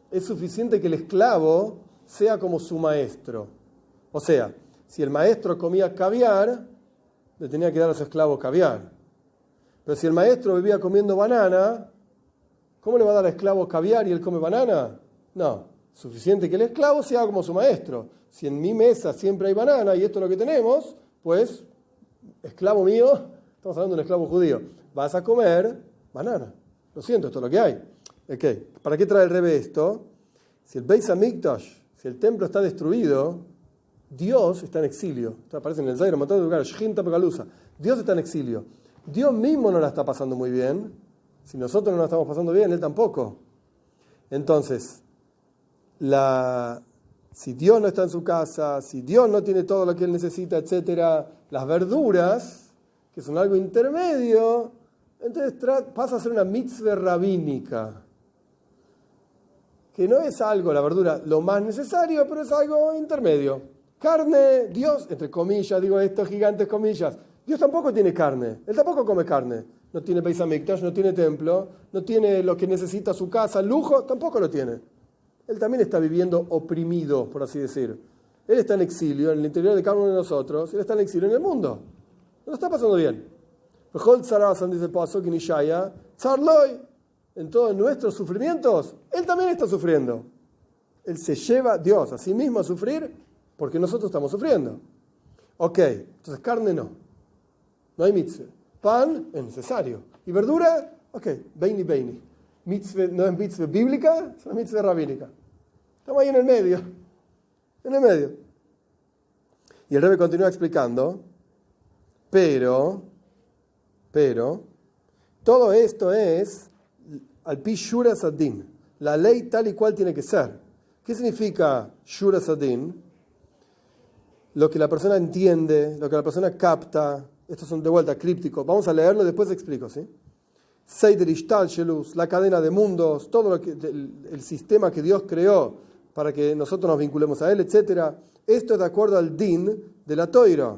Speaker 1: Es suficiente que el esclavo sea como su maestro. O sea, si el maestro comía caviar, le tenía que dar a su esclavo caviar. Pero si el maestro vivía comiendo banana, ¿cómo le va a dar al esclavo caviar y él come banana? No, suficiente que el esclavo sea como su maestro. Si en mi mesa siempre hay banana y esto es lo que tenemos, pues, esclavo mío, estamos hablando de un esclavo judío, vas a comer banana. Lo siento, esto es lo que hay. Okay. ¿Para qué trae el Rebbe esto? Si el Beis Hamikdash, si el templo está destruido, Dios está en exilio. Esto aparece en el Zaira, un montón de lugares. Dios está en exilio. Dios mismo no la está pasando muy bien. Si nosotros no la estamos pasando bien, Él tampoco. Entonces, si Dios no está en su casa, si Dios no tiene todo lo que Él necesita, etc., las verduras, que son algo intermedio, entonces pasa a ser una mitzvah rabínica, que no es algo, la verdura, lo más necesario, pero es algo intermedio. Carne, Dios, entre comillas, digo esto, gigantes comillas, Dios tampoco tiene carne, Él tampoco come carne. No tiene Beis Hamikdash, no tiene templo, no tiene lo que necesita su casa, lujo, tampoco lo tiene. Él también está viviendo oprimido, por así decir. Él está en exilio en el interior de cada uno de nosotros, Él está en exilio en el mundo. No lo está pasando bien. Dice el pasuk en Ishaya, en todos nuestros sufrimientos, Él también está sufriendo. Él se lleva, Dios, a sí mismo a sufrir porque nosotros estamos sufriendo. Ok, entonces carne no. No hay mitzvah. Pan es necesario. ¿Y verdura? Ok, beini. Mitzvah no es mitzvah bíblica, es una mitzvah rabínica. Estamos ahí en el medio. En el medio. Y el Rebbe continúa explicando, pero, todo esto es al pi shura sadin, la ley tal y cual tiene que ser. ¿Qué significa shura sadin? Lo que la persona entiende, lo que la persona capta. Estos son de vuelta crípticos. Vamos a leerlo y después explico, ¿sí? Seider Ishtal Shelus, la cadena de mundos, todo lo que, el sistema que Dios creó para que nosotros nos vinculemos a Él, etc. Esto es de acuerdo al din de la Toira.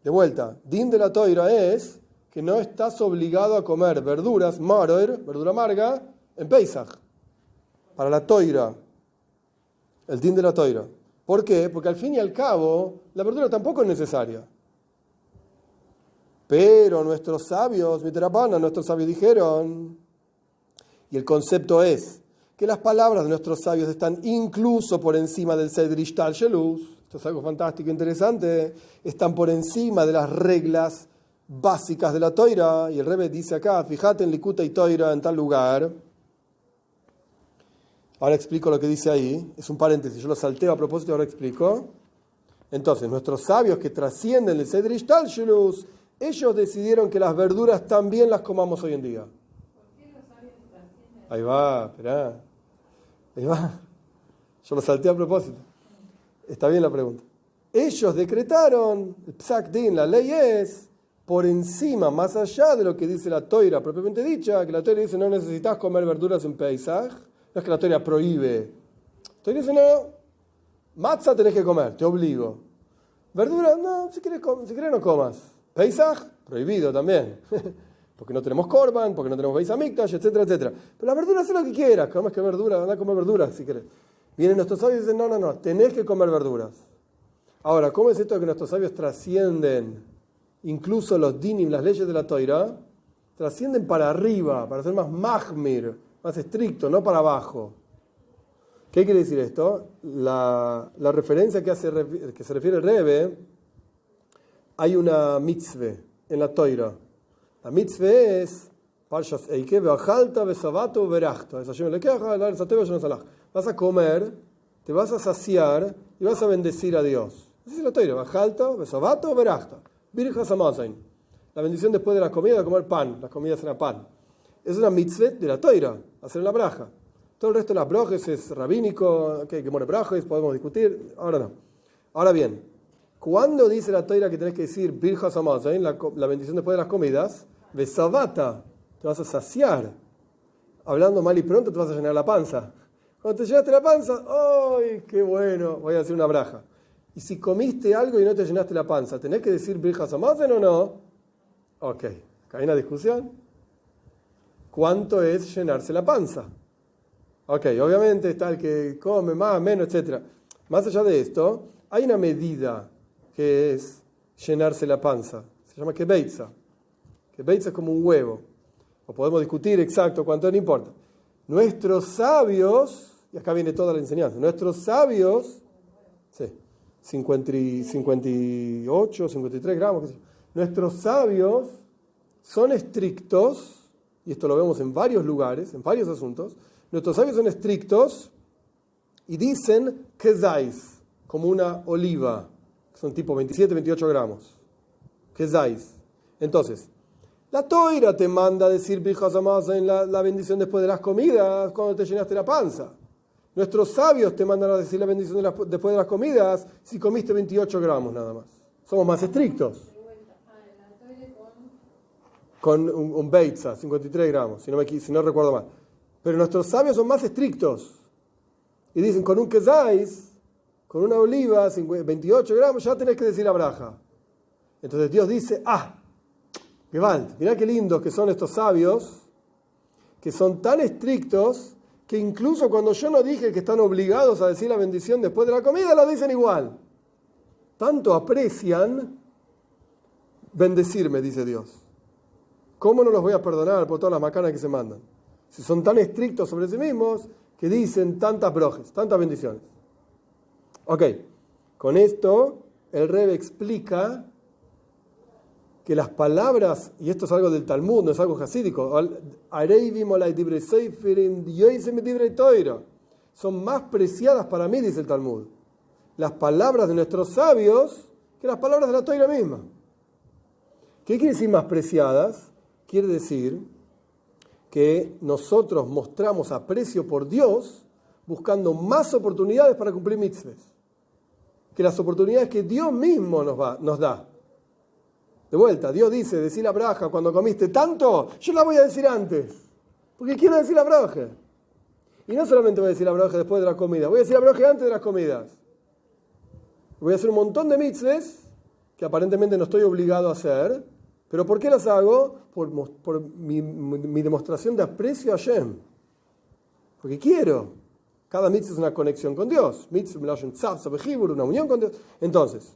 Speaker 1: De vuelta, din de la Toira es que no estás obligado a comer verduras, maroir, verdura amarga, en Pesach. Para la Toira. El din de la Toira. ¿Por qué? Porque al fin y al cabo, la verdura tampoco es necesaria. Pero nuestros sabios dijeron, y el concepto es que las palabras de nuestros sabios están incluso por encima del Seder Ishtal Shelus, esto es algo fantástico e interesante, están por encima de las reglas básicas de la Toira, y el Rebbe dice acá, fíjate en Likuta y Toira en tal lugar. Ahora explico lo que dice ahí, es un paréntesis, yo lo salteo a propósito, ahora explico. Entonces, nuestros sabios que trascienden el Seder Ishtalshelus, ellos decidieron que las verduras también las comamos hoy en día. Ahí va, esperá. Ahí va. Yo lo salté a propósito. Está bien la pregunta. Ellos decretaron, el Psak Din, la ley es, por encima, más allá de lo que dice la Toira propiamente dicha, que la Toira dice no necesitas comer verduras en Pesach, no es que la Toira prohíbe. La Toira dice no, matzah tenés que comer, te obligo. Verduras, no, si querés no comas. Pesach, prohibido también. Porque no tenemos korban, porque no tenemos Beis Hamikdash, etcétera, etcétera. Pero las verduras es lo que quieras, comes que verduras, anda a comer verduras si querés. Vienen nuestros sabios y dicen, no, tenés que comer verduras. Ahora, ¿cómo es esto de que nuestros sabios trascienden incluso los dinim, las leyes de la Toira? Trascienden para arriba, para ser más mahmir, más estricto, no para abajo. ¿Qué quiere decir esto? La referencia que se refiere el Rebbe, hay una mitzvah en la Toira. La mitzvah es Parshas Eike ve'achalta ve'savato ve'rachta. Vas a comer, te vas a saciar y vas a bendecir a Dios. Esa es la Toira. Ve'achalta ve'savato ve'rachta. Birjas amazain. La bendición después de la comida, de comer pan. Las comidas eran pan. Es una mitzvah de la Toira, hacer la braja. Todo el resto de las brojes es rabínico, que muere brajes, podemos discutir. Ahora no. Ahora bien, ¿cuándo dice la Toira que tenés que decir Birjas amazain, la bendición después de las comidas? Besavata, te vas a saciar. Hablando mal y pronto te vas a llenar la panza. Cuando te llenaste la panza, ¡ay, qué bueno! Voy a hacer una braja. Y si comiste algo y no te llenaste la panza, ¿tenés que decir Birjas Amazen o no? Ok, acá hay una discusión. ¿Cuánto es llenarse la panza? Ok, obviamente está el que come más, menos, etc. Más allá de esto, hay una medida que es llenarse la panza. Se llama kebeitza. Kebeitza es como un huevo. O podemos discutir exacto cuánto, no importa. Nuestros sabios, y acá viene toda la enseñanza, nuestros sabios, sí, 58, 53 gramos, nuestros sabios son estrictos, y esto lo vemos en varios lugares, en varios asuntos, nuestros sabios son estrictos y dicen kezais, como una oliva, son tipo 27, 28 gramos. Kezais. Entonces, la Toira te manda a decir Birjas Hamazon en la bendición después de las comidas, cuando te llenaste la panza. Nuestros sabios te mandan a decir la bendición después de las comidas si comiste 28 gramos nada más. Somos más estrictos. Con un beitza, 53 gramos, si no recuerdo mal. Pero nuestros sabios son más estrictos. Y dicen, con un kezais, con una oliva, 28 gramos, ya tenés que decir la braja. Entonces Dios dice, Gewalt, mirá qué lindos que son estos sabios, que son tan estrictos, que incluso cuando yo no dije que están obligados a decir la bendición después de la comida, lo dicen igual. Tanto aprecian bendecirme, dice Dios. ¿Cómo no los voy a perdonar por todas las macanas que se mandan? Si son tan estrictos sobre sí mismos, que dicen tantas brojes, tantas bendiciones. Ok, con esto el Rebbe explica que las palabras, y esto es algo del Talmud, no es algo jasídico, son más preciadas para mí, dice el Talmud, las palabras de nuestros sabios que las palabras de la Toira misma. ¿Qué quiere decir más preciadas? Quiere decir que nosotros mostramos aprecio por Dios buscando más oportunidades para cumplir mitzvahs, que las oportunidades que Dios mismo nos da. De vuelta, Dios dice, decí la braja cuando comiste tanto, yo la voy a decir antes, porque quiero decir la braja. Y no solamente voy a decir la braja después de la comida, voy a decir la braja antes de las comidas. Voy a hacer un montón de mitzvahs que aparentemente no estoy obligado a hacer, pero ¿por qué las hago? Por mi demostración de aprecio a Hashem. Porque quiero. Cada mitzvah es una conexión con Dios. Mitzvah, una unión con Dios. Entonces,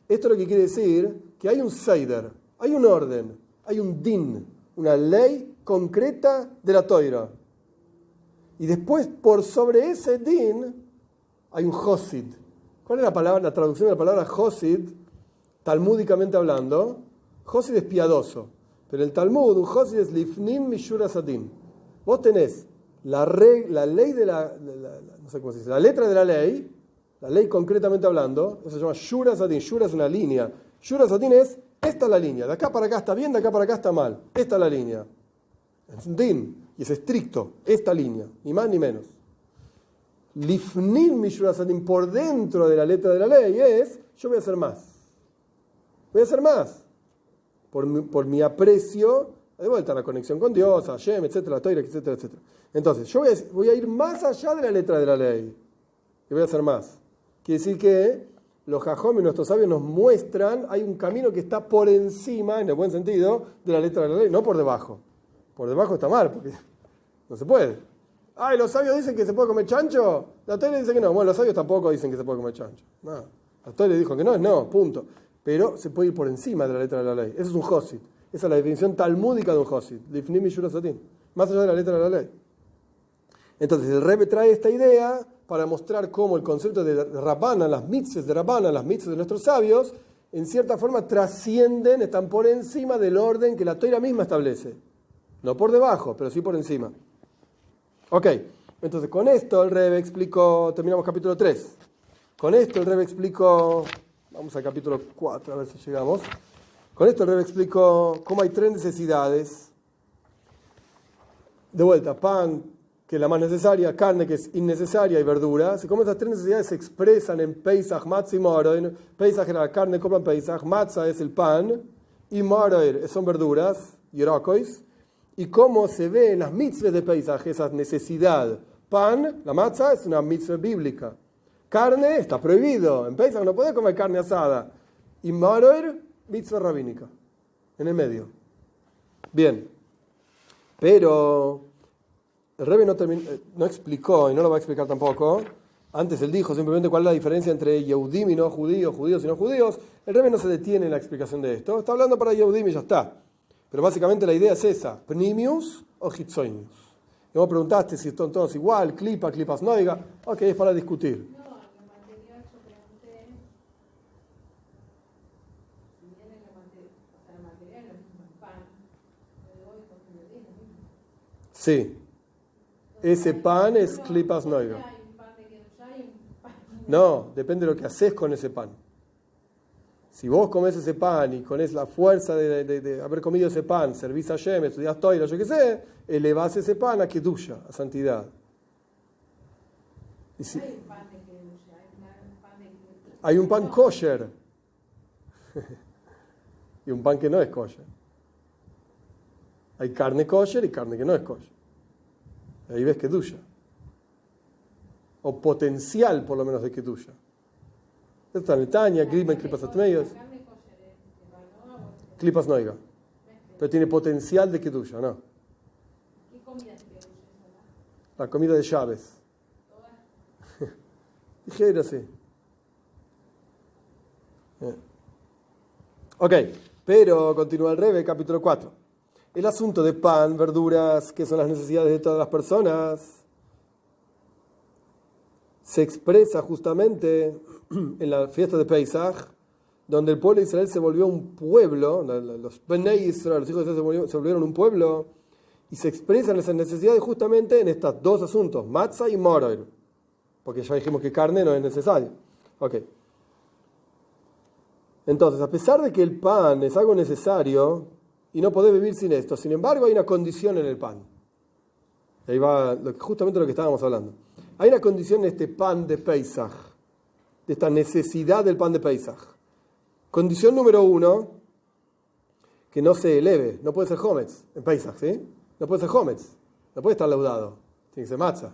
Speaker 1: esto es lo que quiere decir que hay un seider, hay un orden, hay un din, una ley concreta de la Toira. Y después, por sobre ese din, hay un josid. ¿Cuál es la traducción de la palabra josid, talmúdicamente hablando? Josid es piadoso, pero el Talmud, un Josid es lifnim mishura satin. Vos tenés la ley de no sé cómo se dice, la letra de la ley concretamente hablando, eso se llama shura satin. Shura es una línea. Shura satin es, esta es la línea, de acá para acá está bien, de acá para acá está mal. Esta es la línea. Es un din, y es estricto, esta línea, ni más ni menos. Lifnim mishura satin, por dentro de la letra de la ley, es, yo voy a hacer más. Voy a hacer más. Por mi aprecio, de vuelta, la conexión con Dios, Hashem, etcétera, la Torah, etcétera, etcétera. Entonces, yo voy a ir más allá de la letra de la ley. Y voy a hacer más. Quiere decir que los jajom y nuestros sabios nos muestran, hay un camino que está por encima, en el buen sentido, de la letra de la ley, no por debajo. Por debajo está mal, porque no se puede. Ay, los sabios dicen que se puede comer chancho. La Torah dice que no. Bueno, los sabios tampoco dicen que se puede comer chancho. No. La Torah dijo que no, es no, punto. Pero se puede ir por encima de la letra de la ley. Eso es un josid. Esa es la definición talmúdica de un josid. Lifnim mishura satin. Más allá de la letra de la ley. Entonces el Rebbe trae esta idea para mostrar cómo el concepto de Rabbanan, las mitzvahs de Rabbanan, las mitzvahs de nuestros sabios, en cierta forma trascienden, están por encima del orden que la Torah misma establece. No por debajo, pero sí por encima. Ok, entonces con esto el Rebbe explicó, terminamos capítulo 3. Con esto el Rebbe explicó, vamos al capítulo 4, a ver si llegamos. Con esto el Rebbe explicó cómo hay 3 necesidades. De vuelta, pan, que es la más necesaria, carne, que es innecesaria, y verduras. Y cómo esas 3 necesidades se expresan en Pesach, Matzah y Moroir. Pesach era la carne, compran Pesach, Matzah es el pan, y Moroir son verduras, yerokois. Y cómo se ve en las mitzvahs de Pesach esa necesidad. Pan, la matzah, es una mitzvah bíblica. Carne está prohibido. En Pesach no podés comer carne asada. Y Moroir, mitzvah rabínica. En el medio. Bien. Pero el Rebbe no explicó, y no lo va a explicar tampoco. Antes él dijo simplemente cuál es la diferencia entre Yehudim y no judíos, judíos y no judíos. El Rebbe no se detiene en la explicación de esto. Está hablando para Yehudim y ya está. Pero básicamente la idea es esa, Pnimius o Hitzoinius. Y vos preguntaste si están todos igual, clipas noiga. Ok, es para discutir.
Speaker 2: No, en lo material yo pregunté si viene la material es lo mismo el pan, pero hoy con el es lo mismo.
Speaker 1: Sí, ese pan es clipas noiga.
Speaker 2: Hay un pan de Kedushá y un pan de...
Speaker 1: No, depende de lo que haces con ese pan. Si vos comés ese pan y con la fuerza de haber comido ese pan, servís a Hashem, estudiás Torah, yo qué sé, elevás ese pan a Kedusha, a santidad. Y si,
Speaker 2: Hay un pan de Kedushá, hay un pan de Kedushá.
Speaker 1: hay un pan kosher y un pan que no es kosher. Hay carne kosher y carne que no es kosher. Ahí ves Kedusha. O potencial, por lo menos, de Kedusha. Esto está en el Tanya, Grimen, Klipas Atmeyos. Klipas Noiga. Pero tiene potencial de Kedusha, ¿no?
Speaker 2: ¿Qué comida es Kedushá?
Speaker 1: La comida de Chávez. Dije, era así. Ok, pero continúa el Rebbe, capítulo 4. El asunto de pan, verduras, que son las necesidades de todas las personas, se expresa justamente en la fiesta de Pesach, donde el pueblo de Israel se volvió un pueblo, los Bnei Israel, los hijos de Israel se volvieron un pueblo, y se expresan esas necesidades justamente en estos 2 asuntos, matzah y moroir, porque ya dijimos que carne no es necesaria. Okay. Entonces, a pesar de que el pan es algo necesario y no podés vivir sin esto, sin embargo hay una condición en el pan. Ahí va justamente lo que estábamos hablando. Hay una condición en este pan de Pesach, de esta necesidad del pan de Pesach. Condición número 1, que no se eleve, no puede ser Hometz en Pesach, ¿sí? No puede ser Hometz, no puede estar laudado, tiene que ser matzah.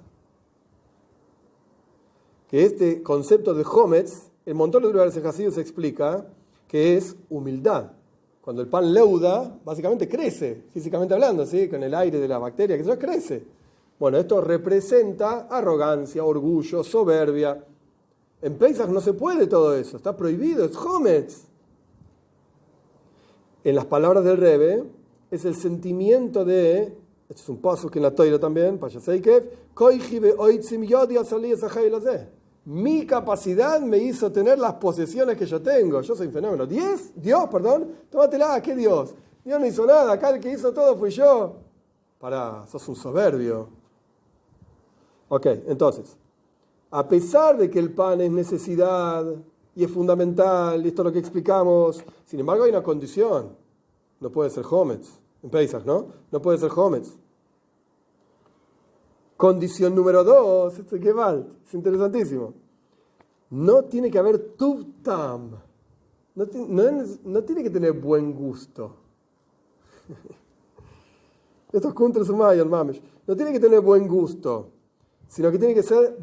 Speaker 1: Que este concepto de Hometz, en montón de lugares en Hasidut se explica que es humildad. Cuando el pan leuda, básicamente crece, físicamente hablando, ¿sí? Con el aire de la bacteria, que eso crece. Bueno, esto representa arrogancia, orgullo, soberbia. En Pesach no se puede todo eso, está prohibido, es Hometz. En las palabras del Rebbe, es el sentimiento de, este es un paso que en la Torah también, Mi capacidad me hizo tener las posesiones que yo tengo. Yo soy un fenómeno. Dios, perdón, tómatela, ¿qué Dios? Dios no hizo nada, acá el que hizo todo fui yo. Pará, sos un soberbio. Ok, entonces, a pesar de que el pan es necesidad y es fundamental, y esto es lo que explicamos, sin embargo hay una condición. No puede ser Hometz, en Pesach, ¿no? No puede ser Hometz. Condición número 2, esto que vale, es interesantísimo. No tiene que haber tuv tam. No tiene que tener buen gusto. Esto es contra su mayor, mames. No tiene que tener buen gusto, sino que tiene que ser,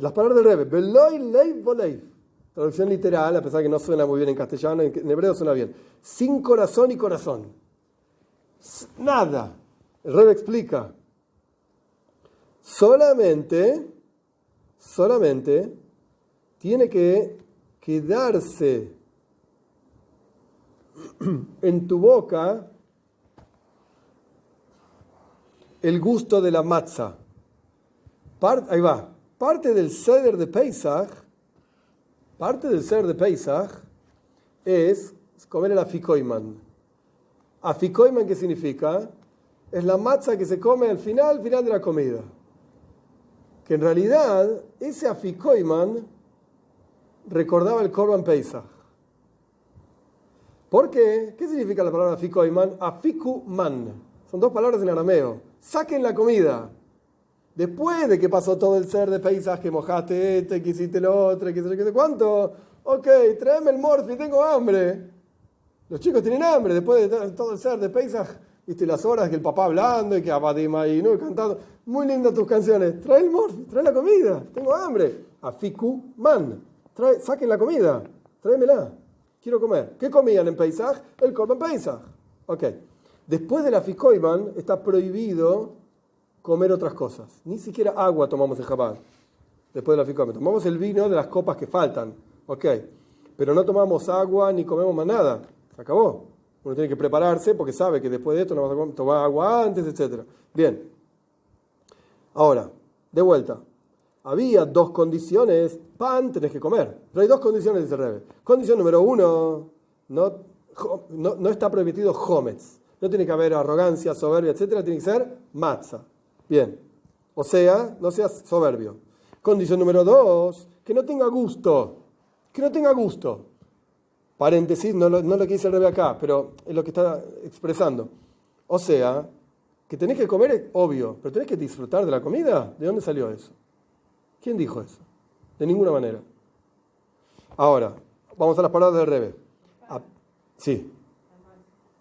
Speaker 1: las palabras del Rebbe, veloy leiv voleiv. Traducción literal, a pesar de que no suena muy bien en castellano, en hebreo suena bien. Sin corazón y corazón. Nada. El Rebbe explica. Solamente tiene que quedarse en tu boca el gusto de la matzah. Ahí va. Parte del Seder de Pesach es comer el afikoiman. Afikoiman, ¿qué significa? Es la matzah que se come al final de la comida. Que en realidad ese afikoiman recordaba el Korban Pesach. ¿Por qué? ¿Qué significa la palabra afikoiman? Afikuman. Son dos palabras en arameo. Saquen la comida. Después de que pasó todo el ser de Pesach, que mojaste que hiciste lo otro, que sé cuánto. Ok, tráeme el morfi, tengo hambre. Los chicos tienen hambre. Después de todo el ser de Pesach, viste las horas que el papá hablando y que Abadim ahí, ¿no? Cantando. Muy lindas tus canciones. Trae el morfi, trae la comida. Tengo hambre. Afiku man. Saquen la comida. Tráemela. Quiero comer. ¿Qué comían en Pesach? El Korban Pesach. Ok. Después del afikoiman está prohibido comer otras cosas. Ni siquiera agua tomamos en Shabbat. Después del afikoiman. Tomamos el vino de las copas que faltan. Ok. Pero no tomamos agua ni comemos más nada. Se acabó. Uno tiene que prepararse porque sabe que después de esto no vas a tomar agua antes, etc. Bien. Ahora, de vuelta. Había dos condiciones. Pan tenés que comer. Pero hay dos condiciones, dice el Rebbe. Condición número 1. No está permitido Hometz. No tiene que haber arrogancia, soberbia, etc. Tiene que ser matzah. Bien. O sea, no seas soberbio. Condición número 2. Que no tenga gusto. Que no tenga gusto. Paréntesis, no lo que dice el Rebbe acá, pero es lo que está expresando. O sea, que tenés que comer es obvio, pero tenés que disfrutar de la comida. ¿De dónde salió eso? ¿Quién dijo eso? De ninguna manera. Ahora, vamos a las palabras del Rebbe. Sí,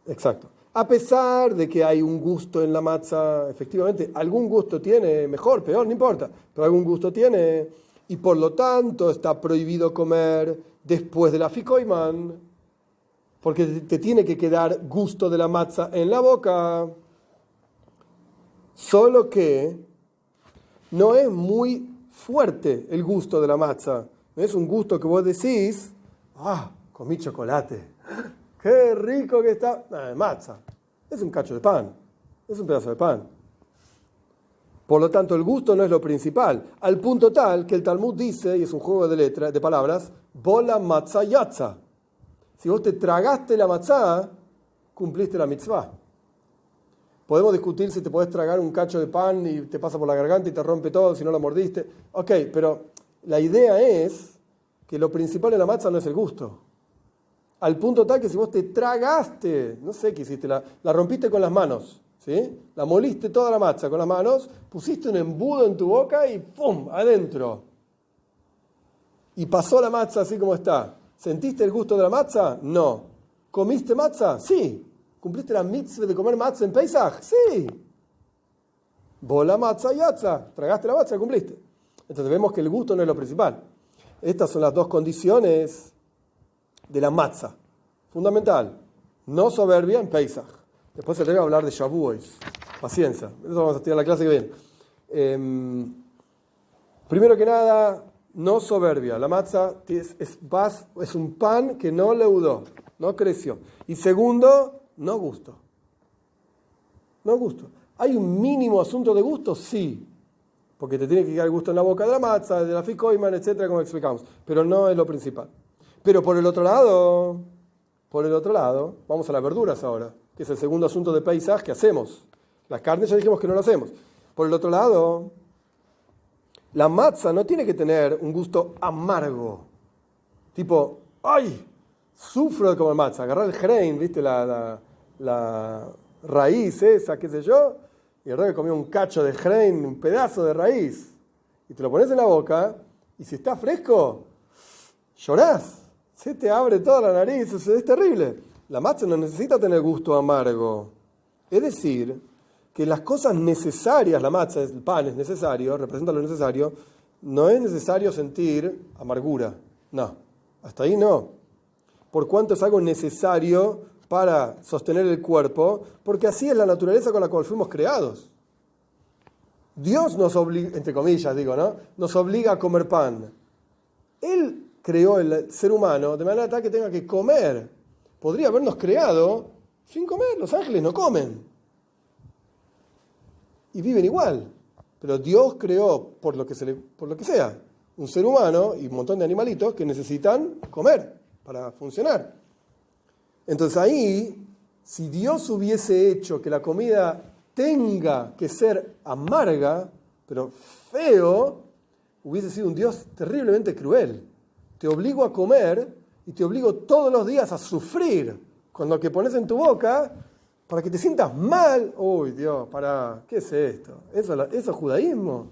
Speaker 1: exacto. A pesar de que hay un gusto en la matzah, efectivamente, algún gusto tiene, mejor, peor, no importa, pero algún gusto tiene, y por lo tanto está prohibido comer después del afikoiman, porque te tiene que quedar gusto de la matzah en la boca. Solo que no es muy fuerte el gusto de la matzah. No es un gusto que vos decís, comí chocolate. ¡Qué rico que está! Matzah. Es un cacho de pan. Es un pedazo de pan. Por lo tanto, el gusto no es lo principal. Al punto tal que el Talmud dice, y es un juego de letras, de palabras, bola matzah yatza. Si vos te tragaste la matzah, cumpliste la mitzvah. Podemos discutir si te podés tragar un cacho de pan y te pasa por la garganta y te rompe todo si no lo mordiste. Ok, pero la idea es que lo principal de la matzah no es el gusto. Al punto tal que si vos te tragaste, no sé qué hiciste, la rompiste con las manos, ¿sí? La moliste toda la matzah con las manos, pusiste un embudo en tu boca y ¡pum! Adentro. Y pasó la matzah así como está. ¿Sentiste el gusto de la matzah? No. ¿Comiste matzah? Sí. ¿Cumpliste la mitzvah de comer matzah en Pesach? Sí. Bola matzah yatza. Tragaste la matzah, cumpliste. Entonces vemos que el gusto no es lo principal. Estas son las dos condiciones de la matzah. Fundamental. No soberbia en Pesach. Después se le va a hablar de Shavuot. Paciencia. Eso vamos a estudiar en la clase que viene. Primero que nada, no soberbia. La matzah es un pan que no leudó, no creció. Y segundo, no gusto. No gusto. ¿Hay un mínimo asunto de gusto? Sí. porque te tiene que quedar el gusto en la boca de la matzah, de la fikoiman, etcétera, como explicamos. Pero no es lo principal. Pero por el otro lado, vamos a las verduras ahora, que es el segundo asunto de Pesaj que hacemos. Las carnes ya dijimos que no lo hacemos. Por el otro lado, la matzah no tiene que tener un gusto amargo. Tipo, ¡ay! Sufro de comer matzah. Agarrar el grein, ¿viste? La raíz esa, qué sé yo. Y el rey comió un cacho de grein, un pedazo de raíz. Y te lo pones en la boca. Y si está fresco, llorás. Se te abre toda la nariz. Es terrible. La matzah no necesita tener gusto amargo. Es decir, que las cosas necesarias, la matzah, el pan es necesario, representa lo necesario, no es necesario sentir amargura. No, hasta ahí no. Por cuanto es algo necesario para sostener el cuerpo, porque así es la naturaleza con la cual fuimos creados. Dios nos obliga, entre comillas digo, ¿no? Nos obliga a comer pan. Él creó el ser humano de manera tal que tenga que comer. Podría habernos creado sin comer. Los ángeles no comen. Y viven igual. Pero Dios creó, por lo que sea, un ser humano y un montón de animalitos que necesitan comer para funcionar. Entonces ahí, si Dios hubiese hecho que la comida tenga que ser amarga, pero feo, hubiese sido un Dios terriblemente cruel. Te obligo a comer y te obligo todos los días a sufrir con lo que pones en tu boca para que te sientas mal. Uy, Dios, ¿qué es esto? ¿Eso es judaísmo?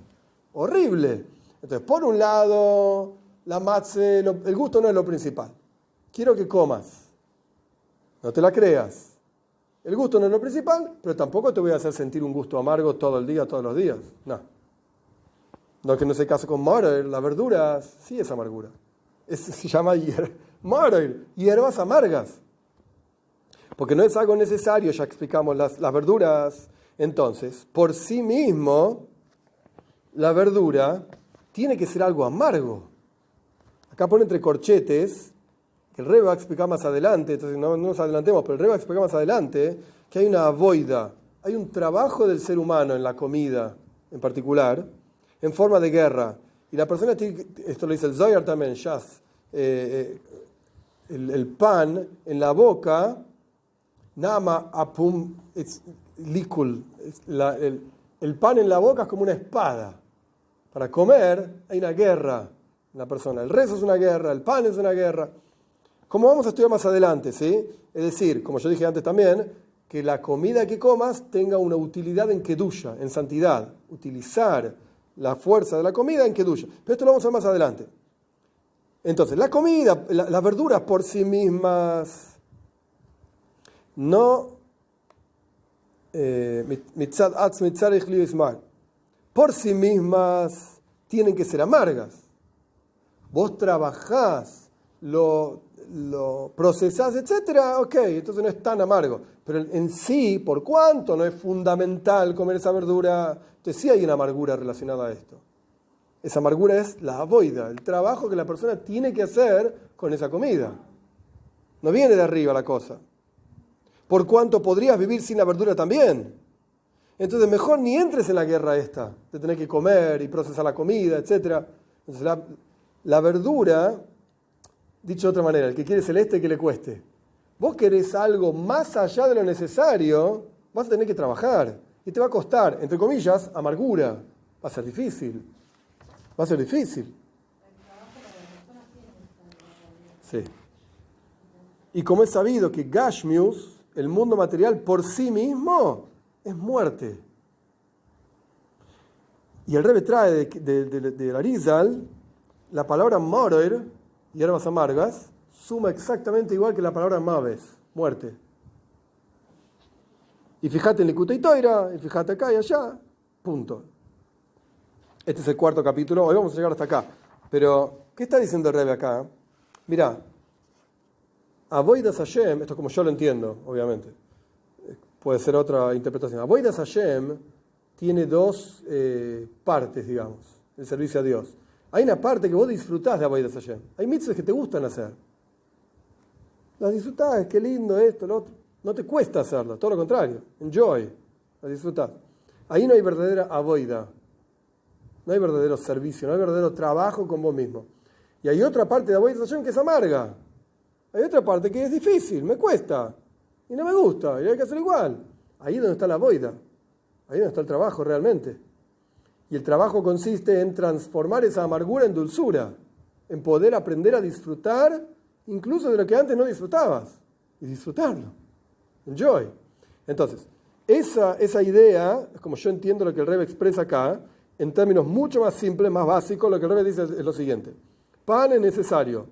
Speaker 1: Horrible. Entonces, por un lado, la matzah, el gusto no es lo principal. Quiero que comas. No te la creas. El gusto no es lo principal, pero tampoco te voy a hacer sentir un gusto amargo todo el día, todos los días. No. No que no se case con morer, las verduras, sí es amargura. Se llama morer, hierbas amargas. Porque no es algo necesario, ya explicamos las verduras. Entonces, por sí mismo, la verdura tiene que ser algo amargo. Acá pone entre corchetes, que el Rebbe va a explicar más adelante, entonces no nos adelantemos, pero el Rebbe va a explicar más adelante que hay una avoida, hay un trabajo del ser humano en la comida en particular, en forma de guerra. Y la persona tiene, esto lo dice el Zohar también, Shas, el pan en la boca, nama apum likul, el pan en la boca es como una espada. Para comer hay una guerra en la persona. El rezo es una guerra, el pan es una guerra. Como vamos a estudiar más adelante, ¿sí? Es decir, como yo dije antes también, que la comida que comas tenga una utilidad en kedusha, en santidad. Utilizar la fuerza de la comida en kedusha. Pero esto lo vamos a ver más adelante. Entonces, la comida, las verduras por sí mismas, no por sí mismas tienen que ser amargas. Vos trabajás, lo procesás, etcétera, ok, entonces no es tan amargo. Pero en sí, por cuanto no es fundamental comer esa verdura, entonces sí hay una amargura relacionada a esto. Esa amargura es la avoida, el trabajo que la persona tiene que hacer con esa comida. No viene de arriba la cosa. Por cuanto podrías vivir sin la verdura también. Entonces mejor ni entres en la guerra esta, de tener que comer y procesar la comida, etcétera. Entonces la verdura, dicho de otra manera, el que quiere celeste, que le cueste. Vos querés algo más allá de lo necesario, vas a tener que trabajar. Y te va a costar, entre comillas, amargura. Va a ser difícil. Va a ser difícil. Sí. Y como es sabido que Gashmius, el mundo material por sí mismo, es muerte. Y el Rebbe trae de Arizal la palabra morer, hierbas amargas, suma exactamente igual que la palabra maves, muerte. Y fíjate en Likutei Toira, y fíjate acá y allá, punto. Este es el cuarto capítulo, hoy vamos a llegar hasta acá. Pero, ¿qué está diciendo el Rebbe acá? Mirá, Avodas Hashem, esto es como yo lo entiendo, obviamente, puede ser otra interpretación. Avodas Hashem tiene dos partes, digamos, el servicio a Dios. Hay una parte que vos disfrutás de Avodas Hashem. Hay mitzvahs que te gustan hacer. Las disfrutás, qué lindo esto, lo otro. No te cuesta hacerlo, todo lo contrario. Enjoy, las disfrutás. Ahí no hay verdadera avoida. No hay verdadero servicio, no hay verdadero trabajo con vos mismo. Y hay otra parte de la Avodas Hashem que es amarga. Hay otra parte que es difícil, me cuesta. Y no me gusta, y hay que hacer igual. Ahí es donde está la avoida. Ahí es donde está el trabajo realmente. Y el trabajo consiste en transformar esa amargura en dulzura. En poder aprender a disfrutar incluso de lo que antes no disfrutabas. Y disfrutarlo. Enjoy. Entonces, esa idea, es como yo entiendo lo que el Rebbe expresa acá, en términos mucho más simples, más básicos, lo que el Rebbe dice es lo siguiente. Pan es necesario.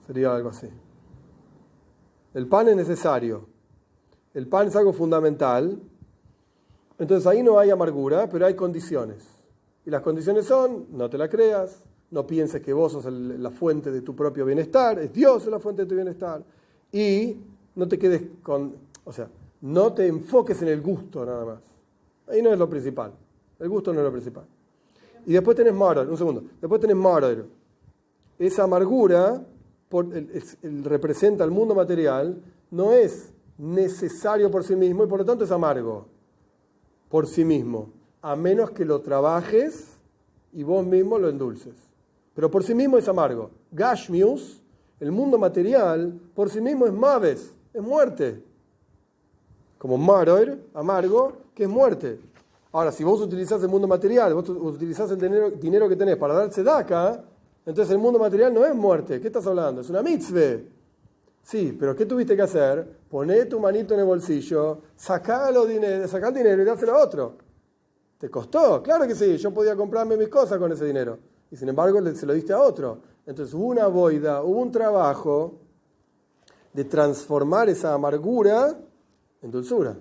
Speaker 1: Sería algo así. El pan es necesario. El pan es algo fundamental. Entonces ahí no hay amargura, pero hay condiciones. Y las condiciones son, no te la creas, no pienses que vos sos la fuente de tu propio bienestar, es Dios la fuente de tu bienestar. Y no te quedes no te enfoques en el gusto nada más. Ahí no es lo principal. El gusto no es lo principal. Y después tenés maror, después tenés maror. Esa amargura representa el mundo material, no es necesario por sí mismo y por lo tanto es amargo por sí mismo, a menos que lo trabajes y vos mismo lo endulces. Pero por sí mismo es amargo. Gashmius, el mundo material, por sí mismo es maves, es muerte. Como maror, amargo, que es muerte. Ahora, si vos utilizás el mundo material, vos utilizás el dinero que tenés para dar tzedaka, entonces el mundo material no es muerte. ¿Qué estás hablando? Es una mitzvah. Sí, pero ¿qué tuviste que hacer? Poné tu manito en el bolsillo, sacá el dinero y dáselo a otro. ¿Te costó? Claro que sí, yo podía comprarme mis cosas con ese dinero. Y sin embargo se lo diste a otro. Entonces hubo una boida, hubo un trabajo de transformar esa amargura en dulzura.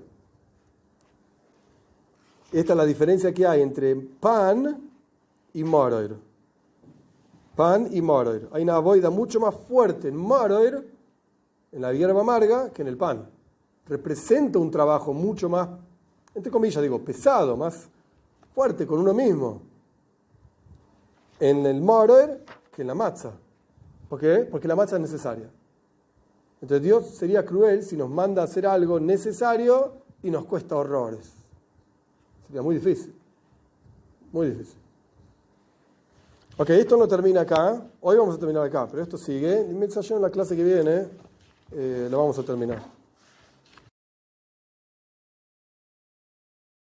Speaker 1: Esta es la diferencia que hay entre pan y maror. Pan y maror. Hay una boida mucho más fuerte en maror, en la hierba amarga, que en el pan. Representa un trabajo mucho más, entre comillas digo, pesado, más fuerte con uno mismo. En el maror que en la matzah. ¿Por qué? Porque la matzah es necesaria. Entonces Dios sería cruel si nos manda a hacer algo necesario y nos cuesta horrores. Sería muy difícil. Muy difícil. Ok, esto no termina acá. Hoy vamos a terminar acá, pero esto sigue. En la clase que viene lo vamos a terminar.